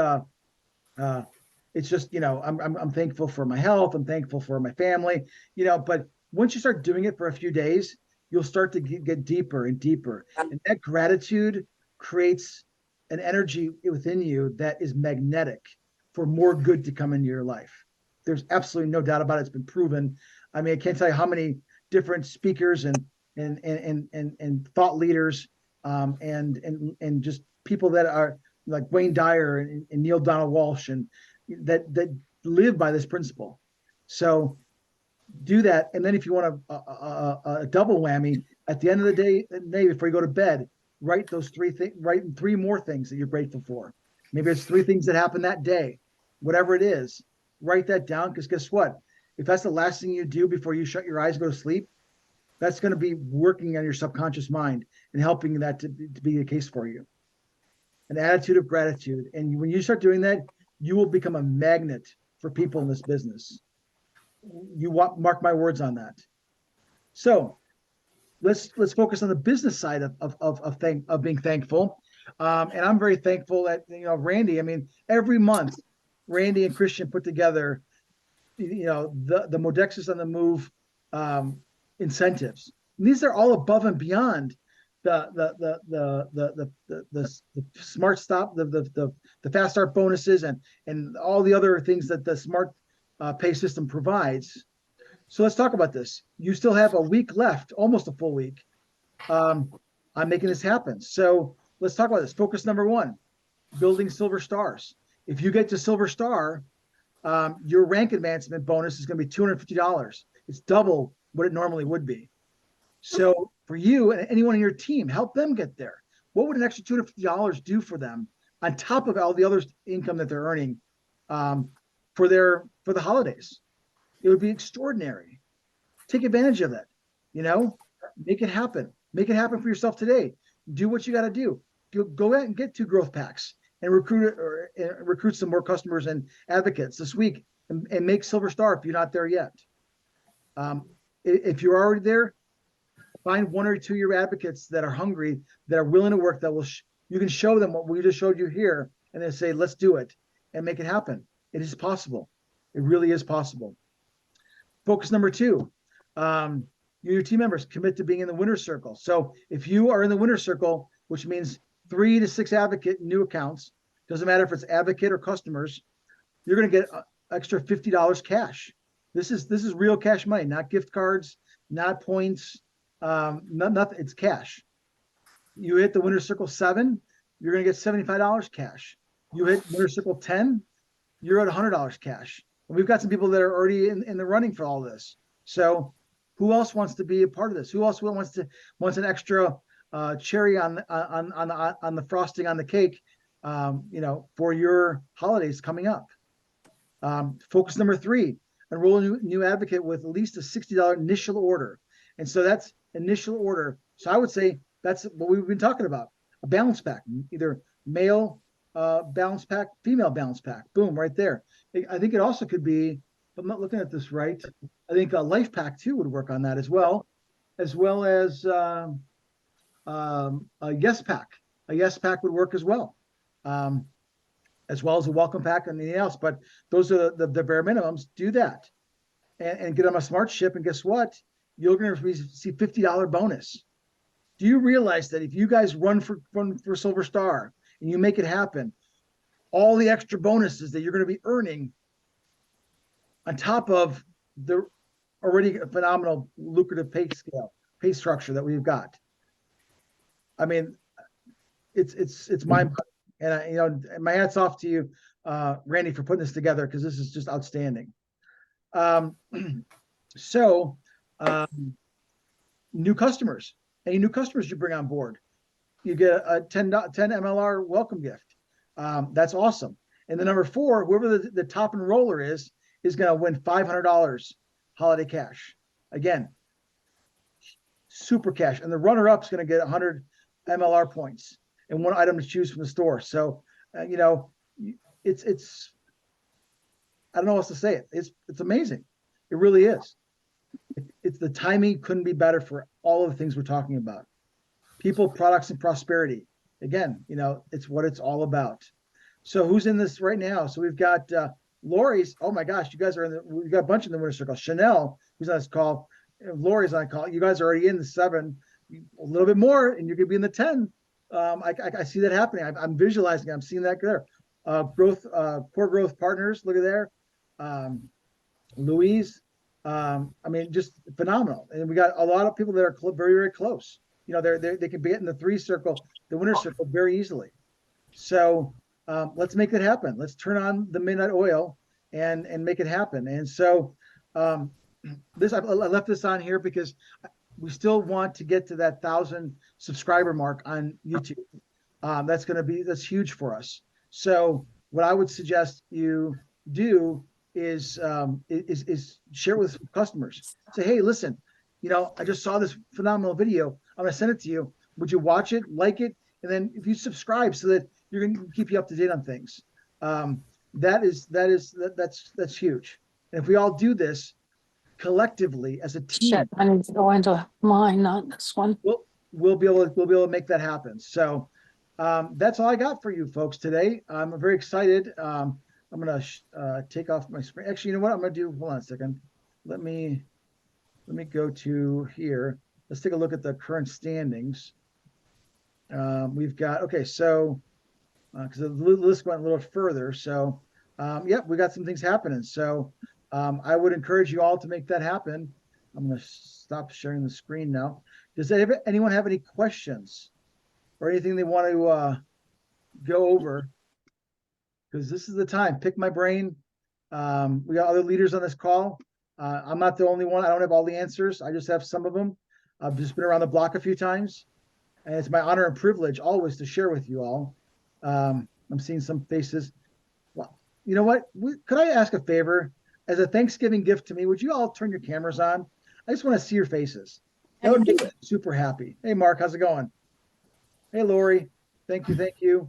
it's just, I'm thankful for my health. I'm thankful for my family, but once you start doing it for a few days, you'll start to get deeper and deeper. And that gratitude creates an energy within you that is magnetic for more good to come into your life. There's absolutely no doubt about it. It's been proven. I mean, I can't tell you how many different speakers and thought leaders and just people that are like Wayne Dyer and Neil Donald Walsh and that live by this principle. So do that. And then if you want a double whammy at the end of the day before you go to bed, write those 3 things, write 3 more things that you're grateful for. Maybe it's 3 things that happened that day, whatever it is, write that down. Because guess what? If that's the last thing you do before you shut your eyes and go to sleep, that's going to be working on your subconscious mind and helping that to be the case for you. An attitude of gratitude. And when you start doing that, you will become a magnet for people in this business. Mark my words on that. So let's focus on the business side of being thankful. And I'm very thankful that, Randy, I mean, every month Randy and Christian put together, the Modexus on the Move incentives. And these are all above and beyond the smart stop, the fast start bonuses and all the other things that the smart pay system provides. So let's talk about this. You still have a week left, almost a full week. I'm making this happen. So let's talk about this. Focus number one, building silver stars. If you get to silver star, your rank advancement bonus is going to be $250. It's double what it normally would be. So for you and anyone on your team, help them get there. What would an extra $250 do for them on top of all the other income that they're earning for the holidays? It would be extraordinary. Take advantage of it. Make it happen. Make it happen for yourself today. Do what you got to do. Go out and get 2 growth packs and recruit some more customers and advocates this week and make silver star if you're not there yet. If you're already there, find 1 or 2 of your advocates that are hungry, that are willing to work, that will you can show them what we just showed you here, and then say, let's do it and make it happen. It is possible. It really is possible. Focus number 2, your team members commit to being in the winner's circle. So if you are in the winner's circle, which means 3 to 6 advocate new accounts, doesn't matter if it's advocate or customers, you're going to get extra $50 cash. This is real cash money, not gift cards, not points, nothing. It's cash. You hit the winner's circle 7, you're going to get $75 cash. You hit winner's circle 10, you're at $100 cash. And we've got some people that are already in the running for all this. So who else wants to be a part of this? Who else wants an extra cherry on the frosting on the cake, for your holidays coming up? Focus number 3, enroll a new advocate with at least a $60 initial order. And so that's initial order. So I would say that's what we've been talking about, a balance pack, either male balance pack, female balance pack, boom, right there. I think it also could be, if I'm not looking at this right, I think a life pack too would work on that as well as a yes pack. A yes pack would work as well as a welcome pack and anything else. But those are the bare minimums. Do that and get on a smart ship. And guess what? You're going to receive $50 bonus. Do you realize that if you guys run for Silver Star and you make it happen, all the extra bonuses that you're going to be earning on top of the already phenomenal lucrative pay structure that we've got? I mean, it's mind-blowing. And my hat's off to you, Randy, for putting this together, because this is just outstanding. New customers. Any new customers you bring on board, you get a 10 MLR welcome gift. That's awesome. And the number 4, whoever the top enroller is going to win $500 holiday cash. Again, super cash. And the runner-up is going to get 100 MLR points and 1 item to choose from the store. So, it's I don't know what else to say. It's amazing. It really is. It's the timing couldn't be better for all of the things we're talking about. People, products, and prosperity. Again, it's what it's all about. So who's in this right now? So we've got Lori's. Oh my gosh, you guys are we've got a bunch in the winner's circle. Chanel, who's on this call. Lori's on a call. You guys are already in the 7, a little bit more, and you're going to be in the 10. I see that happening. I'm visualizing. I'm seeing that there. Core growth partners. Look at there. Louise. Just phenomenal. And we got a lot of people that are very, very close. They can be in the 3 circle, the winner's circle, very easily. So let's make it happen. Let's turn on the midnight oil and make it happen. And so I left this on here because we still want to get to that 1,000 subscriber mark on YouTube. That's huge for us. So what I would suggest you do is share with customers. Say, hey, listen, I just saw this phenomenal video. I'm going to send it to you. Would you watch it, like it, and then if you subscribe, so that you're going to keep you up to date on things. That's huge. And if we all do this collectively as a team, Shit, I need to go into mine, not this one. we'll be able to make that happen. So that's all I got for you folks today. I'm very excited. I'm gonna take off my screen. Actually, you know what I'm gonna do? Hold on a second. Let me go to here. Let's take a look at the current standings. We've got, okay, so because the list went a little further. So, yep, we got some things happening. So, I would encourage you all to make that happen. I'm going to stop sharing the screen now. Does anyone have any questions or anything they want to go over? Because this is the time. Pick my brain. We got other leaders on this call. I'm not the only one. I don't have all the answers. I just have some of them. I've just been around the block a few times. And it's my honor and privilege always to share with you all. I'm seeing some faces. Well, you know what? Could I ask a favor? As a Thanksgiving gift to me, would you all turn your cameras on? I just want to see your faces. That would make me super happy. Hey, Mark, how's it going? Hey, Lori. Thank you. Thank you.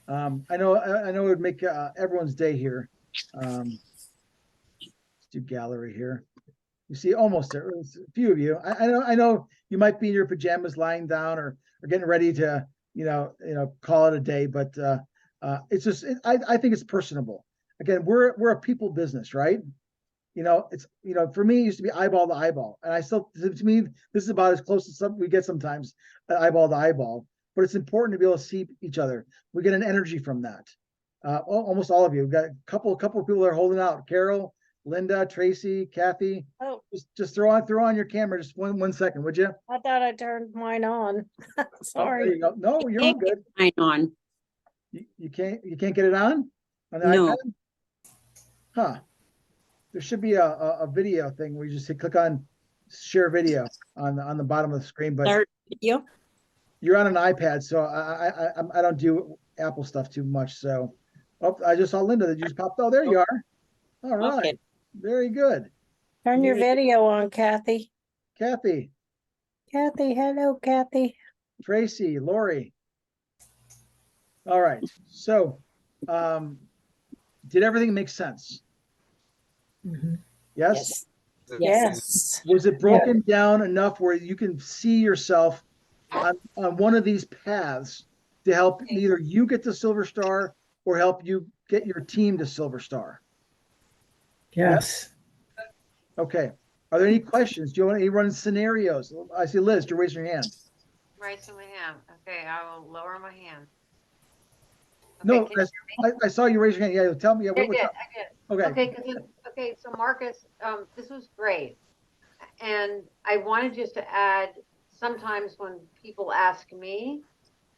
I know it would make everyone's day here. Let's do gallery here. You see, almost there. A few of you. I know you might be in your pajamas, lying down, or getting ready to, call it a day. But it's just, I think it's personable. Again, we're a people business, right? It's for me, it used to be eyeball to eyeball, and I still, to me, this is about as close as we get sometimes, eyeball to eyeball. But it's important to be able to see each other. We get an energy from that. Almost all of you. We've got a couple of people that are holding out. Carol, Linda, Tracy, Kathy. Oh, Just throw on your camera just one second, would you? I thought I turned mine on. There Sorry. you go. No, you're all good. Mine on. You can't get it on the No. iPad? Huh. There should be a video thing where you just click on share video on the bottom of the screen, but Start video. you're on an iPad, so I don't do Apple stuff too much. So, I just saw Linda that you just popped. Oh, there you are. All right, Okay. very good. Turn your video on, Kathy. Kathy, Kathy, hello, Kathy. Tracy, Lori. All right. So, did everything make sense? Yes? Yes. Was it broken down enough where you can see yourself on one of these paths to help either you get to Silver Star or help you get your team to Silver Star? Yes. Okay. Are there any questions? Do you want to run scenarios? I see Liz, you raise your hand. Raising my hand. Okay, I will lower my hand. No, can you hear me? I saw you raise your hand. Yeah, tell me. I What's did. up? I did. Okay. Okay, so Marcus, this was great. And I wanted just to add, sometimes when people ask me,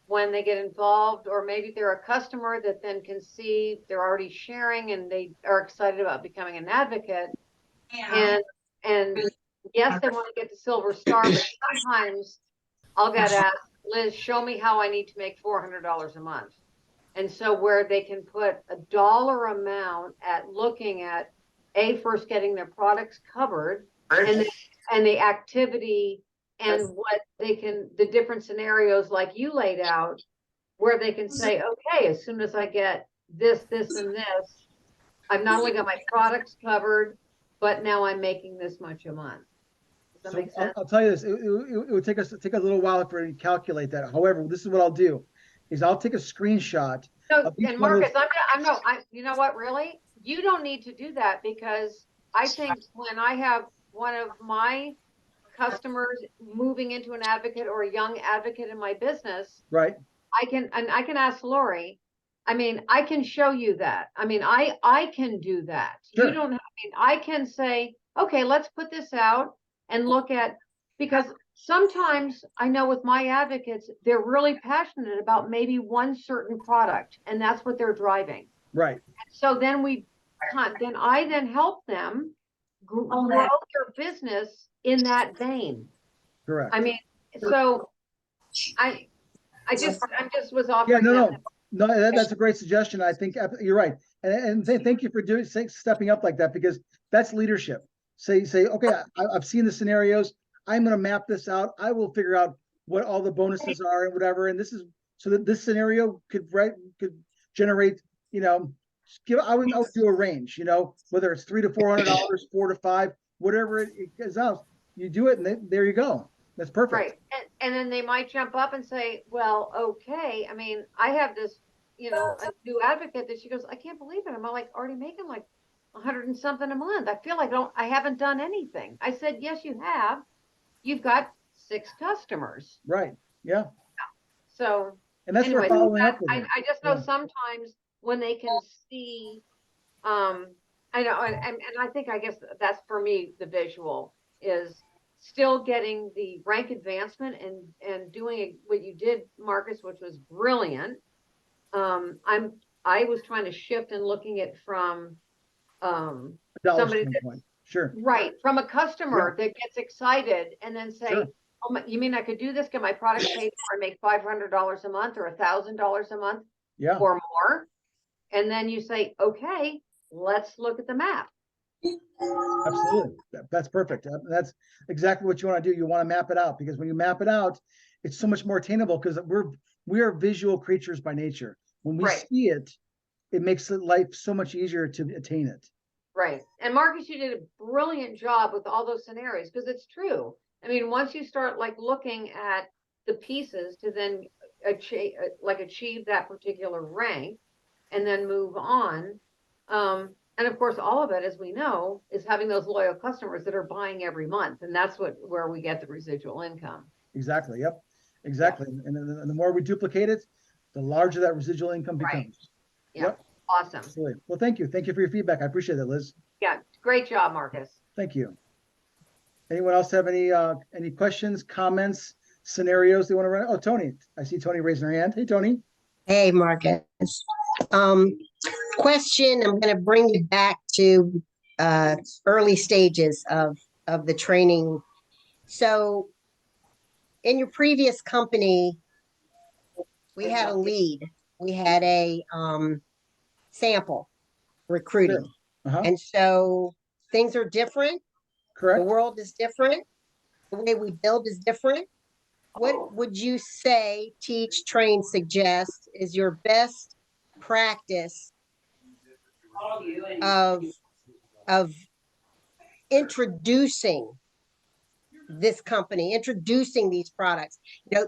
when they get involved, or maybe they're a customer that then can see they're already sharing and they are excited about becoming an advocate. And yes, they want to get the Silver Star, but sometimes I'll get asked, Liz, show me how I need to make $400 a month. And so where they can put a dollar amount at looking at first getting their products covered, and the activity and what they can, the different scenarios like you laid out, where they can say, okay, as soon as I get this, and this, I've not only got my products covered, but now I'm making this much a month. Does that make sense? I'll tell you this, it would take a little while for you to calculate that. However, this is what I'll do, is I'll take a screenshot. No, and Marcus, you know what, really? You don't need to do that, because I think when I have one of my customers moving into an advocate or a young advocate in my business, Right. I can ask Lori. I mean, I can show you that. I mean, I can do that. Sure. You don't have, I can say, okay, let's put this out and look at, because sometimes I know with my advocates, they're really passionate about maybe one certain product, and that's what they're driving. Right. So then I help them grow their business in that vein. Correct. I mean, so I just was offering. Yeah, no, that's a great suggestion. I think you're right. And thank you for stepping up like that, because that's leadership. Say, okay, I've seen the scenarios. I'm going to map this out. I will figure out what all the bonuses are and whatever. And this is so that this scenario could generate, I would do a range, whether it's $300 to $400, $400 to $500, whatever it goes out. You do it, and there you go. That's perfect. Right. And then they might jump up and say, well, okay. I mean, I have this you know, a new advocate that she goes, I can't believe it. I'm like already making like 100 and something a month. I feel like I haven't done anything. I said, yes, you have. You've got 6 customers. Right. Yeah. So And that's anyway, where following up with I it. just know Yeah. sometimes when they can see, I know, and I think, I guess that's for me, the visual is still getting the rank advancement and doing what you did, Marcus, which was brilliant. I was trying to shift and looking at from, Dollar somebody that, standpoint. Sure. right, from a customer that gets excited and then say, Sure. oh, you mean I could do this? Get my products paid for and make $500 a month or $1,000 a month Yeah. or more? And then you say, okay, let's look at the map. Absolutely. That's perfect. That's exactly what you want to do. You want to map it out, because when you map it out, it's so much more attainable, because we are visual creatures by nature. When we Right. see it, it makes life so much easier to attain it. Right. And Marcus, you did a brilliant job with all those scenarios, because it's true. I mean, once you start like looking at the pieces to then achieve that particular rank and then move on. And of course, all of it, as we know, is having those loyal customers that are buying every month. And that's where we get the residual income. Exactly. Yep. Exactly. And the more we duplicate it, the larger that residual income Right. becomes. Yeah. Yep. Awesome. Absolutely. Well, thank you. Thank you for your feedback. I appreciate it, Liz. Yeah. Great job, Marcus. Thank you. Anyone else have any questions, comments, scenarios they want to run? Oh, Tony. I see Tony raising her hand. Hey, Tony. Hey, Marcus. Question, I'm going to bring you back to early stages of the training. So in your previous company, we had a lead. We had a sample recruiting. Sure. And so things are different. The Correct. world is different. The way we build is different. What would you say, teach, train, suggest is your best practice of introducing this company, introducing these products? You know,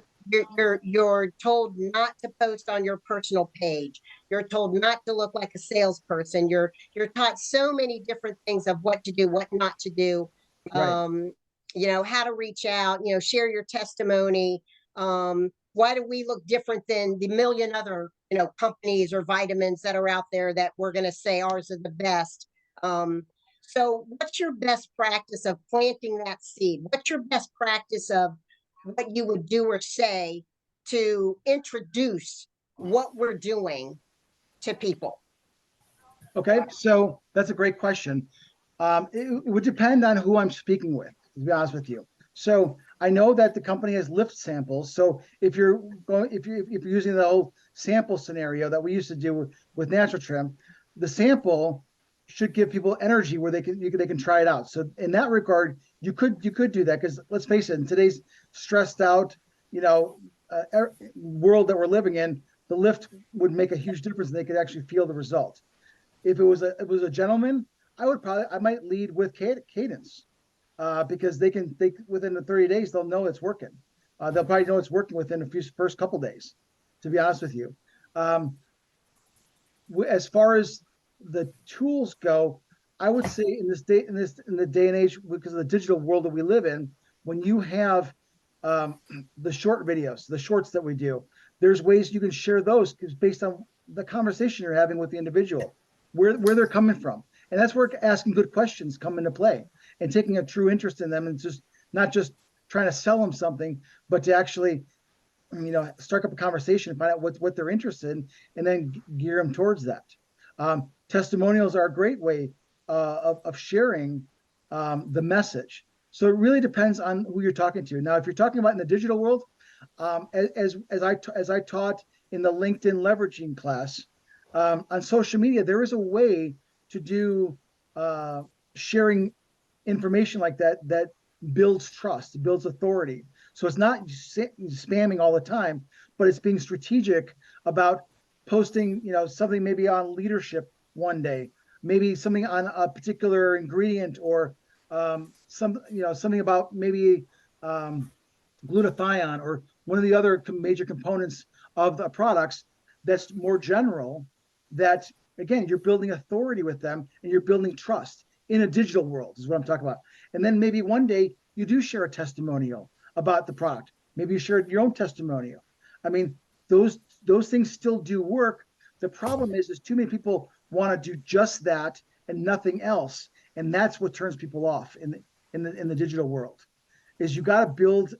you're told not to post on your personal page. You're told not to look like a salesperson. You're taught so many different things of what to do, what not to do. Right. You know, how to reach out, you know, share your testimony. Why do we look different than the million other, you know, companies or vitamins that are out there that we're going to say ours are the best? So what's your best practice of planting that seed? What's your best practice of what you would do or say to introduce what we're doing to people? Okay, so that's a great question. It would depend on who I'm speaking with, to be honest with you. So I know that the company has lift samples. So if you're using the whole sample scenario that we used to do with Natural Trim, the sample should give people energy where they can try it out. So in that regard, you could do that, because let's face it, in today's stressed out, you know, world that we're living in, the lift would make a huge difference, and they could actually feel the result. If it was a gentleman, I might lead with cadence, because they within the 30 days they'll know it's working. They'll probably know it's working within the first couple days, to be honest with you. As far as the tools go, I would say in the day and age, because of the digital world that we live in, when you have the short videos, the shorts that we do, there's ways you can share those, because based on the conversation you're having with the individual, where they're coming from. And that's where asking good questions come into play, and taking a true interest in them, and just not just trying to sell them something, but to actually, you know, start up a conversation and find out what they're interested in, and then gear them towards that. Testimonials are a great way of sharing the message. So it really depends on who you're talking to. Now, if you're talking about in the digital world, as I taught in the LinkedIn leveraging class, on social media, there is a way to do sharing information like that builds trust, builds authority. So it's not spamming all the time, but it's being strategic about posting, you know, something maybe on leadership one day, maybe something on a particular ingredient, or something about maybe glutathione, or one of the other major components of the products that's more general, that again, you're building authority with them and you're building trust in a digital world is what I'm talking about. And then maybe one day you do share a testimonial about the product. Maybe you share your own testimonial. I mean, those things still do work. The problem is too many people want to do just that and nothing else. And that's what turns people off in the digital world. Is you got to build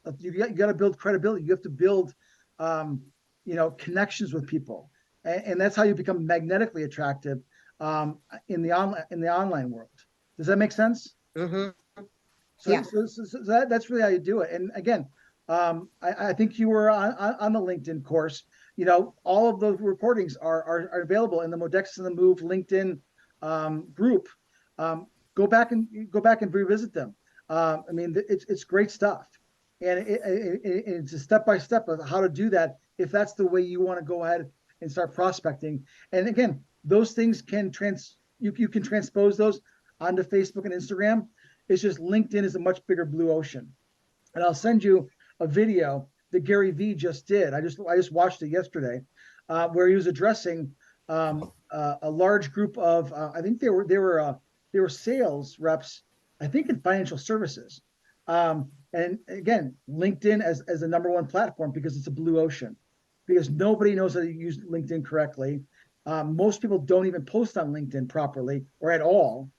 credibility. You have to build connections with people, and that's how you become magnetically attractive in the online world. Does that make sense? Mm-hmm. So, Yeah. so that's really how you do it. And again, I think you were on the LinkedIn course. All of those recordings are available in the Modexus and the Move LinkedIn group. Go back and revisit them. I mean, it's great stuff, and it's a step-by-step of how to do that if that's the way you want to go ahead and start prospecting. And again, those things you can transpose those onto Facebook and Instagram. It's just LinkedIn is a much bigger blue ocean. And I'll send you a video that Gary Vee just did. I just watched it yesterday, where he was addressing a large group of I think they were sales reps, I think in financial services. And again, LinkedIn as the number one platform because it's a blue ocean, because nobody knows how to use LinkedIn correctly. Most people don't even post on LinkedIn properly or at all.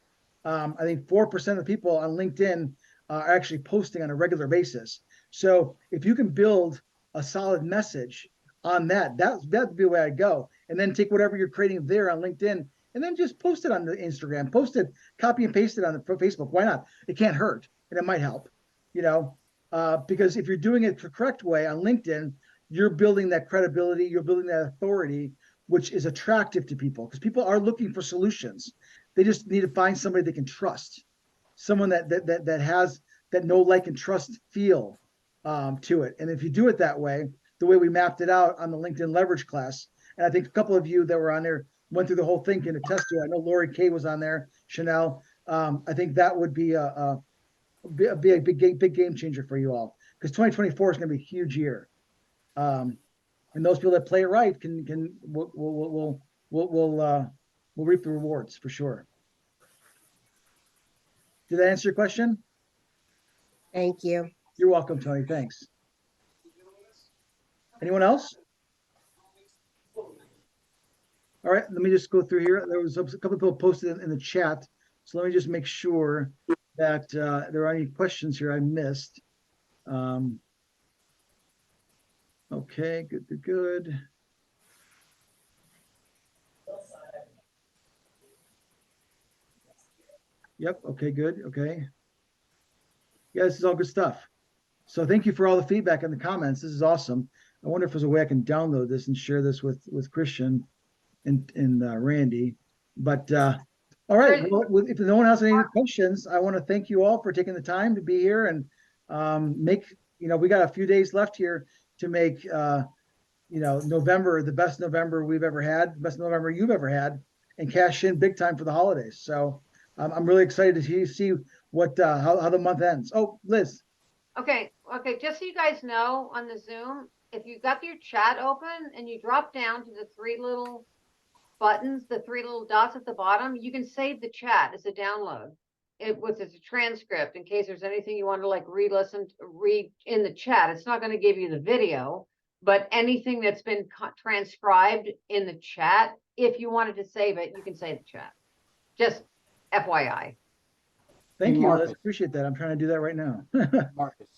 I think 4% of people on LinkedIn are actually posting on a regular basis. So if you can build a solid message on that'd be the way I'd go. And then take whatever you're creating there on LinkedIn and then just post it on the Instagram, copy and paste it on the Facebook. Why not? It can't hurt, and it might help, because if you're doing it the correct way on LinkedIn, you're building that credibility, you're building that authority, which is attractive to people because people are looking for solutions. They just need to find somebody they can trust, someone that has that know, like, and trust feel to it. And if you do it that way, the way we mapped it out on the LinkedIn leverage class, and I think a couple of you that were on there went through the whole thing, can attest to it. I know Lori Kay was on there, Chanel. I think that would be a big game changer for you all, because 2024 is going to be a huge year. And those people that play it right will reap the rewards for sure. Did that answer your question? Thank you. You're welcome, Tony. Thanks. Anyone else? All right, let me just go through here. There was a couple of people posted in the chat, so let me just make sure that there are any questions here I missed. Okay, good. Yep, okay, good, okay. Yeah, this is all good stuff. So thank you for all the feedback and the comments. This is awesome. I wonder if there's a way I can download this and share this with Christian and Randy. But all right, well, if no one has any questions, I want to thank you all for taking the time to be here and we got a few days left here to make November the best November we've ever had, best November you've ever had, and cash in big time for the holidays. So I'm really excited to see what how the month ends. Oh, Liz. Okay, just so you guys know, on the Zoom, if you got your chat open and you drop down to the three little buttons, the three little dots at the bottom, you can save the chat as a download. It's a transcript in case there's anything you want to read in the chat. It's not going to give you the video, but anything that's been transcribed in the chat, if you wanted to save it, you can save the chat. Just FYI. Thank you, Marcus. Liz. Appreciate that. I'm trying to do that right now. Marcus,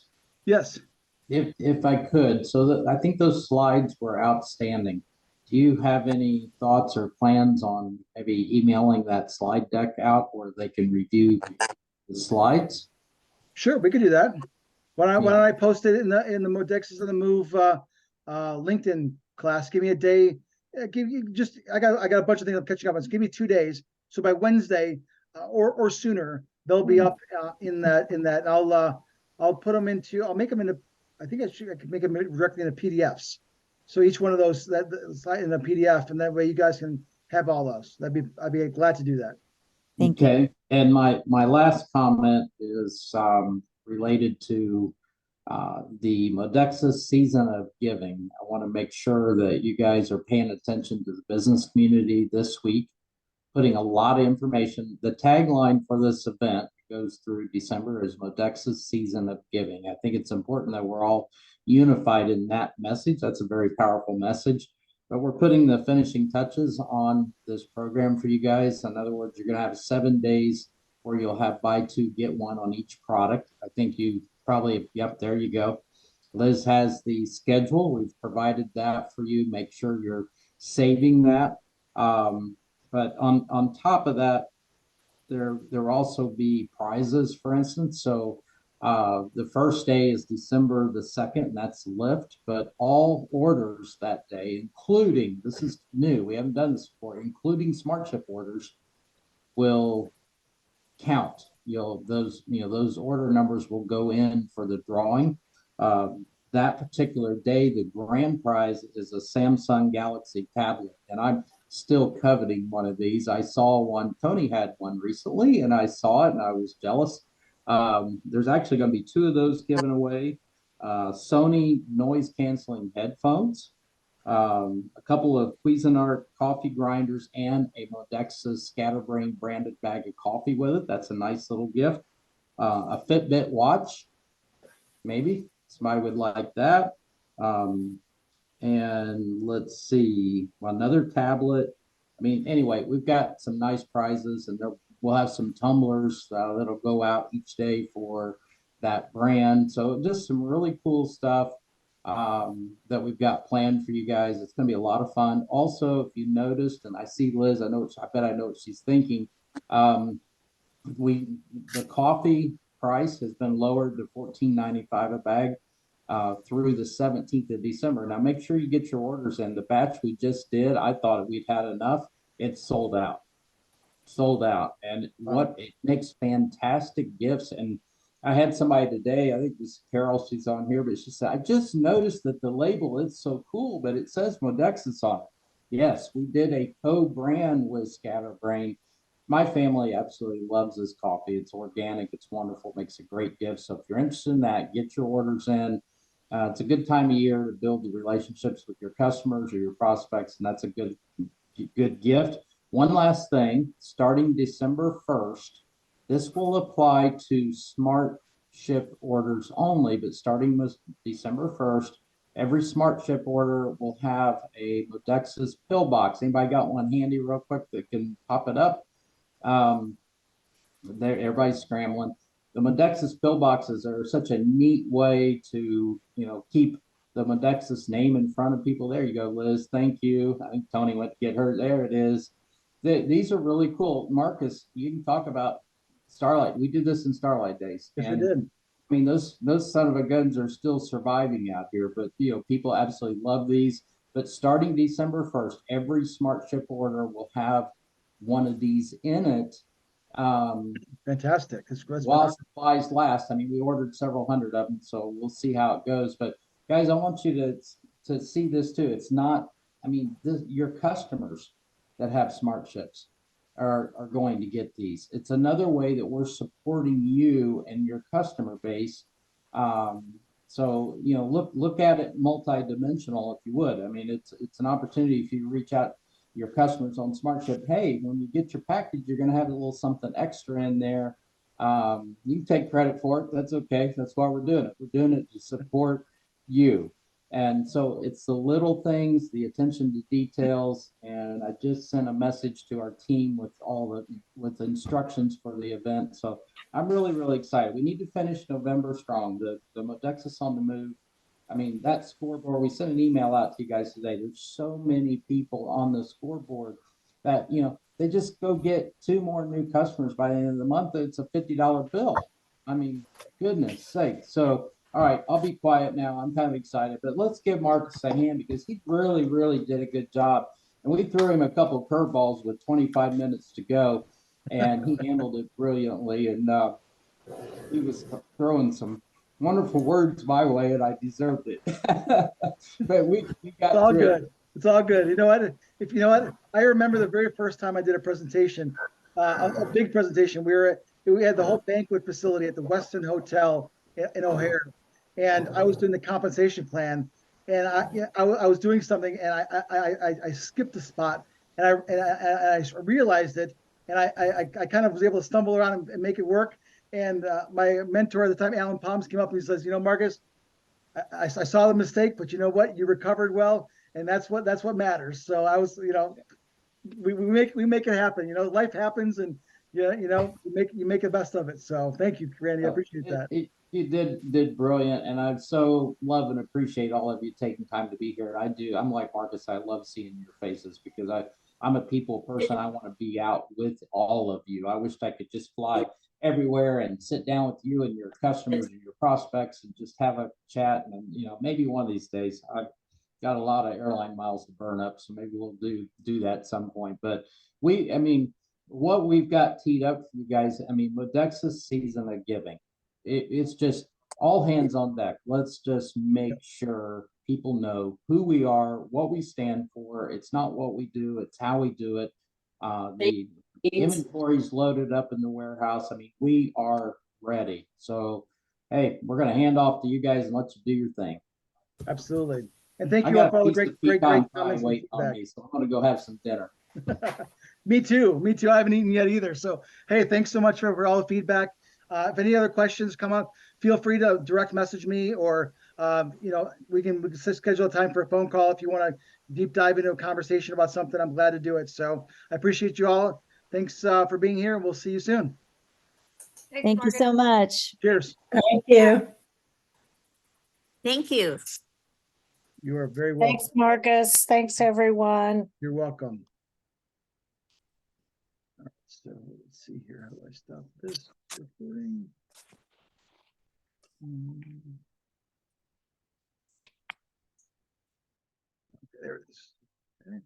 Yes. if I could, I think those slides were outstanding. Do you have any thoughts or plans on maybe emailing that slide deck out where they can review the slides? Sure, we could do that. Why don't I post it in the Modexus and the Move LinkedIn class? Give me a day. I got a bunch of things I'm catching up on. So give me 2 days. So by Wednesday or sooner, they'll be up in that. I'll put them into. I'll make them into. I think I could make them directly into PDFs. So each one of those that in a PDF, and that way you guys can have all those. I'd be glad to do that. Thank you. Okay. And my last comment is related to the Modexus Season of Giving. I want to make sure that you guys are paying attention to the business community this week, putting a lot of information. The tagline for this event goes through December is Modexus Season of Giving. I think it's important that we're all unified in that message. That's a very powerful message. But we're putting the finishing touches on this program for you guys. In other words, you're going to have 7 days where you'll have buy two, get one on each product. I think you probably, yep, there you go. Liz has the schedule. We've provided that for you. Make sure you're saving that. But on top of that, there will also be prizes, for instance. So the first day is December the 2nd, and that's lift. But all orders that day, including, this is new, we haven't done this before, including smart chip orders, will count. Those order numbers will go in for the drawing. That particular day, the grand prize is a Samsung Galaxy tablet, and I'm still coveting one of these. I saw one, Tony had one recently, and I saw it and I was jealous. There's actually going to be 2 of those given away. Sony noise canceling headphones, a couple of Cuisinart coffee grinders, and a Modexus Scatterbrain branded bag of coffee with it. That's a nice little gift. A Fitbit watch, maybe somebody would like that. And let's see, another tablet. I mean, anyway, we've got some nice prizes, and we'll have some tumblers that'll go out each day for that brand. So just some really cool stuff that we've got planned for you guys. It's going to be a lot of fun. Also, if you noticed, and I see Liz, I bet I know what she's thinking. The coffee price has been lowered to $14.95 a bag through the 17th of December. Now, make sure you get your orders in. The batch we just did, I thought we'd had enough. It's sold out. And it makes fantastic gifts. And I had somebody today, I think this Carol, she's on here, but she said, I just noticed that the label is so cool, but it says Modexus on it. Yes, we did a co-brand with Scatterbrain. My family absolutely loves this coffee. It's organic, it's wonderful, makes a great gift. So if you're interested in that, get your orders in. It's a good time of year to build the relationships with your customers or your prospects, and that's a good gift. One last thing, starting December 1st, this will apply to smart ship orders only, but starting with December 1st, every smart ship order will have a Modexus pill box. Anybody got one handy real quick that can pop it up? Everybody's scrambling. The Modexus pill boxes are such a neat way to, keep the Modexus name in front of people. There you go, Liz. Thank you. I think Tony went to get her. There it is. These are really cool. Marcus, you can talk about Starlight. We did this in Starlight days. Yes, we did. I mean, those son of a guns are still surviving out here, but people absolutely love these. But starting December 1st, every smart ship order will have one of these in it. Fantastic. While supplies last. I mean, we ordered several hundred of them, so we'll see how it goes. But guys, I want you to see this too. It's not, your customers that have smart ships are going to get these. It's another way that we're supporting you and your customer base. So look at it multi-dimensional if you would. I mean, it's an opportunity if you reach out your customers on smart ship. Hey, when you get your package, you're going to have a little something extra in there. You can take credit for it. That's okay. That's why we're doing it. We're doing it to support you. And so it's the little things, the attention to details. And I just sent a message to our team with instructions for the event. So I'm really, really excited. We need to finish November strong. The Modexus on the Move. I mean, that scoreboard, we sent an email out to you guys today. There's so many people on the scoreboard that, they just go get 2 more new customers by the end of the month. It's a $50 bill. I mean, goodness sake. So, all right, I'll be quiet now. I'm kind of excited, but let's give Marcus a hand because he really, really did a good job. And we threw him a couple of curveballs with 25 minutes to go, and he handled it brilliantly. And he was throwing some wonderful words my way, and I deserved it. But we got it's all through good. it. It's all good. You know what? I remember the very first time I did a presentation, a big presentation. We had the whole banquet facility at the Westin Hotel in O'Hare, and I was doing the compensation plan, and I was doing something, and I skipped a spot, and I realized it, and I kind of was able to stumble around and make it work. And my mentor at the time, Alan Palms, came up and he says, Marcus, I saw the mistake, but you know what? You recovered well, and that's what matters. So I was, we make it happen. Life happens, and you make the best of it. So thank you, Randy. I appreciate that. You did brilliant, and I so love and appreciate all of you taking time to be here. I do. I'm like Marcus. I love seeing your faces because I'm a people person. I want to be out with all of you. I wish I could just fly everywhere and sit down with you and your customers and your prospects and just have a chat. And maybe one of these days, I've got a lot of airline miles to burn up, so maybe we'll do that at some point. But what we've got teed up for you guys, Modexus season of giving. It's just all hands on deck. Let's just make sure people know who we are, what we stand for. It's not what we do, it's how we do it. The inventory's loaded up in the warehouse. We are ready. So, hey, we're going to hand off to you guys and let you do your thing. Absolutely. And thank you all for all the great comments. Waiting on me, so I'm going to go have some dinner. Me too. I haven't eaten yet either. So, hey, thanks so much for all the feedback. If any other questions come up, feel free to direct message me, or we can schedule a time for a phone call if you want to deep dive into a conversation about something. I'm glad to do it. So I appreciate you all. Thanks for being here, and we'll see you soon. Thanks, Thank you Marcus. so much. Cheers. Thank you. Thank you. You are very welcome. Thanks, Marcus. Thanks, everyone. You're welcome. All right, so let's see here. How do I stop this recording? Okay, there it is. Okay.